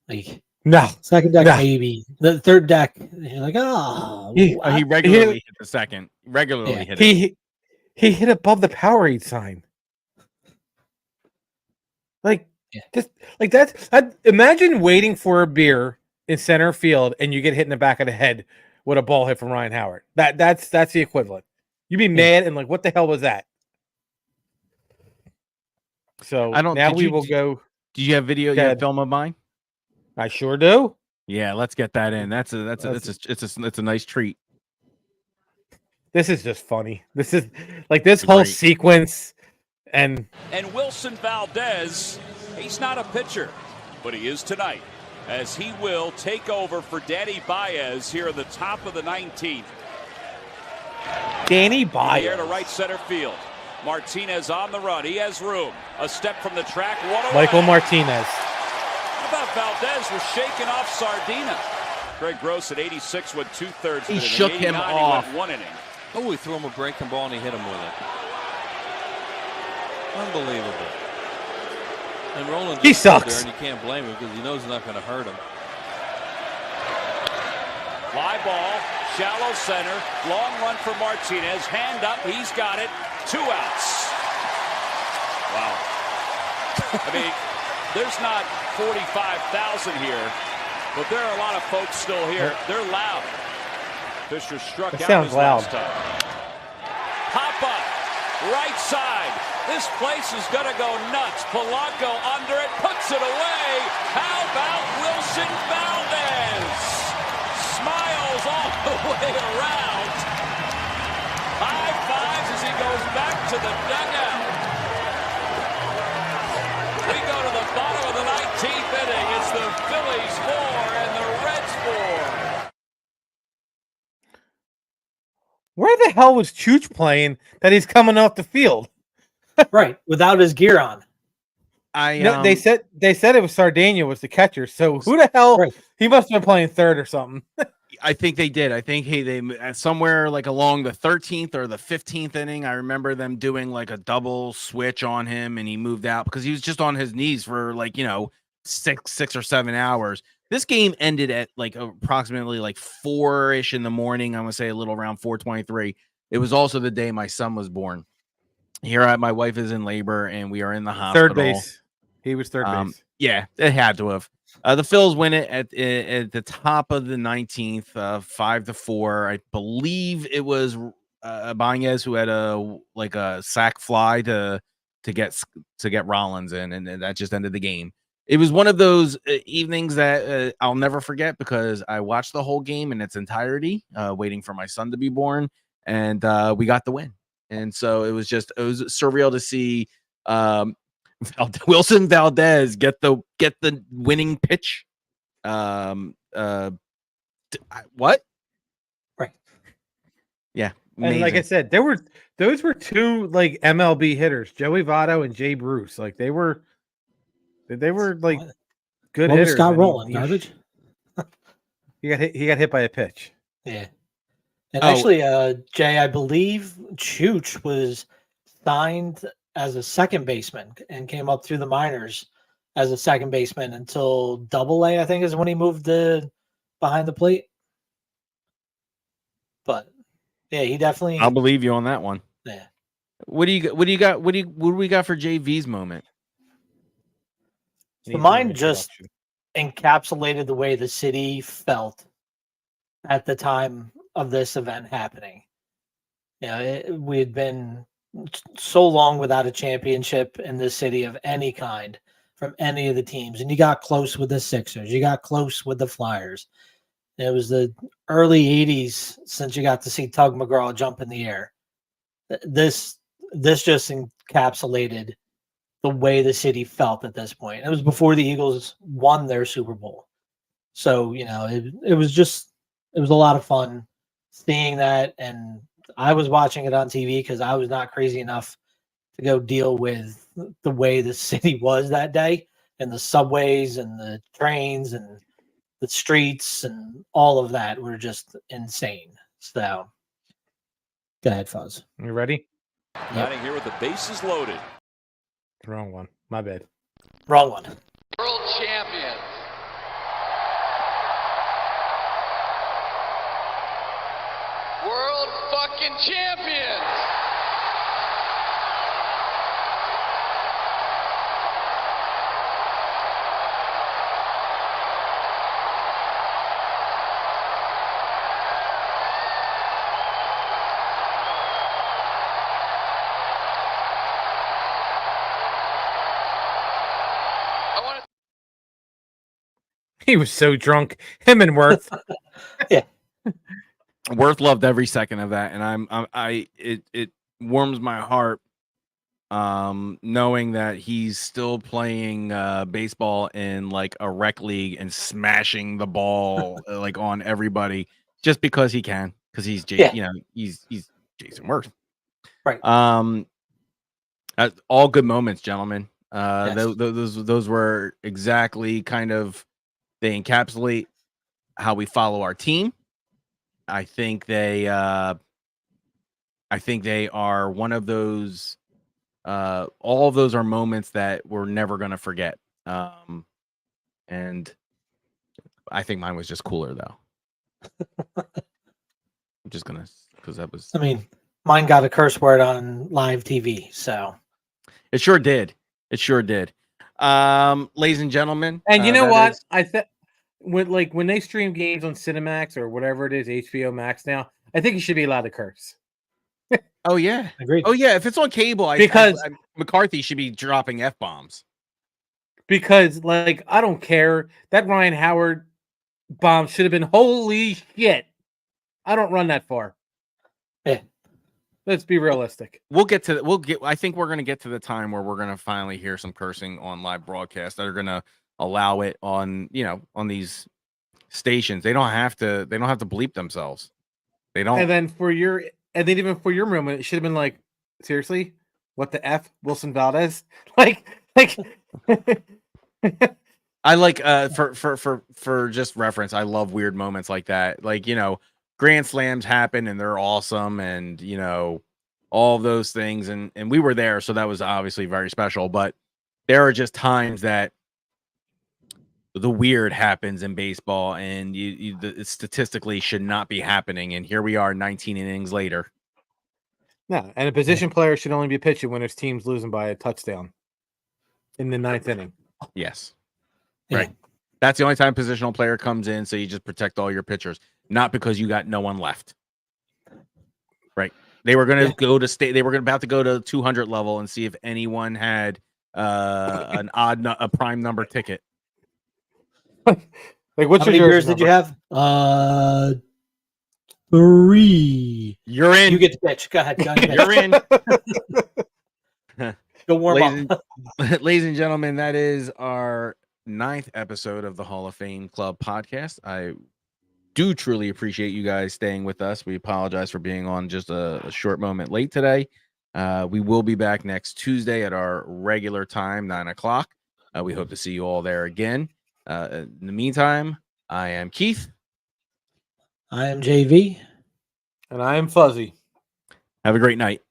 B: Like,
D: no,
B: second deck maybe. The third deck, you're like,
C: he regularly hit the second. Regularly hit it.
D: He hit above the Powerade sign. Like, just like that's. Imagine waiting for a beer in center field and you get hit in the back of the head with a ball hit from Ryan Howard. That's the equivalent. You'd be mad and like, what the hell was that? So we will go.
C: Do you have video? You have film of mine?
D: I sure do.
C: Yeah, let's get that in. It's a nice treat.
D: This is just funny. This is like this whole sequence and
F: Wilson Valdez, he's not a pitcher, but he is tonight, as he will take over for Danny Baez here in the top of the 19th.
D: Danny Baez
F: Here to right center field. Martinez on the run. He has room. A step from the track. What a
D: Michael
F: run.
D: Martinez.
F: How about Valdez was shaking off Sardina? Greg Gross at 86 went 2/3.
C: He shook him off.
F: He went 1 inning.
G: Oh, he threw him a breaking ball and he hit him with it. Unbelievable. And Roland
D: he sucks.
G: There, and you can't blame him because he knows it's not going to hurt him.
F: Fly ball, shallow center, long run for Martinez. Hand up, he's got it. 2 outs. Wow. I mean, there's not 45,000 here, but there are a lot of folks still here. They're loud. Fisher struck out his last time. Pop up, right side. This place is going to go nuts. Polanco under it, puts it away. How about Wilson Valdez? Smiles all the way around. High fives as he goes back to the dugout. We go to the bottom of the 19th inning. It's the Phillies 4 and the Reds 4.
D: Where the hell was Chooch playing that he's coming off the field?
B: Right, without his gear on.
D: They said it was Sardania was the catcher. So who the hell? Right. He must have been playing third or something.
C: I think they did. I think they somewhere like along the 13th or the 15th inning, I remember them doing like a double switch on him, and he moved out because he was just on his knees for like 6 or 7 hours. This game ended at like approximately like 4-ish in the morning. I'm gonna say a little around 4:23. It was also the day my son was born. My wife is in labor, and we are in the hospital.
D: Third base. He was third base.
C: Yeah, it had to have. The Phils win it at the top of the 19th, 5-4. I believe it was Ibanez who had a sac fly to get Rollins in, and that just ended the game. It was one of those evenings that I'll never forget because I watched the whole game in its entirety, waiting for my son to be born, and we got the win. And so it was surreal to see Wilson Valdez get the winning pitch. What?
B: Right.
C: Yeah.
D: Amazing. And like I said, those were two like MLB hitters, Joey Votto and Jay Bruce. Like they were like good hitters.
B: Scott Rowland garbage.
D: He got hit by a pitch.
B: Yeah. And actually, Jay, I believe Chooch was signed as a second baseman and came up through the minors as a second baseman until Double-A, I think, is when he moved behind the plate. But yeah, he definitely.
C: I'll believe you on that one.
B: Yeah.
C: What do we got for JV's moment?
B: So mine just encapsulated the way the city felt at the time of this event happening. We had been so long without a championship in this city of any kind from any of the teams, and you got close with the Sixers, you got close with the Flyers. It was the early 80s since you got to see Tug McGraw jump in the air. This just encapsulated the way the city felt at this point. It was before the Eagles won their Super Bowl. So, it was a lot of fun seeing that. And I was watching it on TV because I was not crazy enough to go deal with the way the city was that day, and the subways and the trains and the streets and all of that were just insane. So, go ahead, Fuzz.
D: You ready?
F: Batting here with the bases loaded.
D: Wrong one. My bad.
B: Wrong one.
H: World champions. World fucking champions.
D: He was so drunk. Him and Worth.
B: Yeah.
C: Worth loved every second of that, and it warms my heart knowing that he's still playing baseball in like a rec league and smashing the ball like on everybody just because he can, because he's he's Jason Worth.
B: Right.
C: All good moments, gentlemen.
B: Yes.
C: Those were exactly kind of, they encapsulate how we follow our team. I think they are one of those. All of those are moments that we're never going to forget. And I think mine was just cooler though. I'm just gonna, because that was.
B: I mean, mine got a curse word on live TV, so
C: it sure did. It sure did. Ladies and gentlemen,
D: and you know what? I think when they stream games on Cinemax or whatever it is, HBO Max now, I think you should be allowed to curse.
C: Oh yeah,
B: agreed.
C: Oh yeah, if it's on cable, because McCarthy should be dropping F-bombs.
D: Because I don't care, that Ryan Howard bomb should have been holy shit. I don't run that far.
B: Yeah.
D: Let's be realistic.
C: I think we're gonna get to the time where we're gonna finally hear some cursing on live broadcast that are gonna allow it on these stations. They don't have to bleep themselves. They don't.
D: And then even for your moment, it should have been like, seriously, what the F, Wilson Valdez? like.
C: I like for just reference. I love weird moments like that. Grand slams happen and they're awesome, and all of those things, and we were there, so that was obviously very special. But there are just times that the weird happens in baseball, and it statistically should not be happening. And here we are, 19 innings later.
D: No, and a position player should only be pitching when his team's losing by a touchdown in the 9th inning.
C: Yes.
B: Yeah.
C: Right. That's the only time positional player comes in, so you just protect all your pitchers, not because you got no one left. Right. They were going to go to state. They were about to go to 200 level and see if anyone had a prime number ticket.
D: Like, what's
B: How
D: your
B: many beers
D: jersey
B: did you
D: number?
B: have? 3.
C: You're in.
B: You get the pitch. Go ahead.
C: You're in.
B: Go warm up.
C: Ladies and gentlemen, that is our 9th episode of the Hall of Fame Club podcast. I do truly appreciate you guys staying with us. We apologize for being on just a short moment late today. We will be back next Tuesday at our regular time, 9 o'clock. We hope to see you all there again. In the meantime, I am Keith.
B: I am JV.
D: And I am Fuzzy.
C: Have a great night.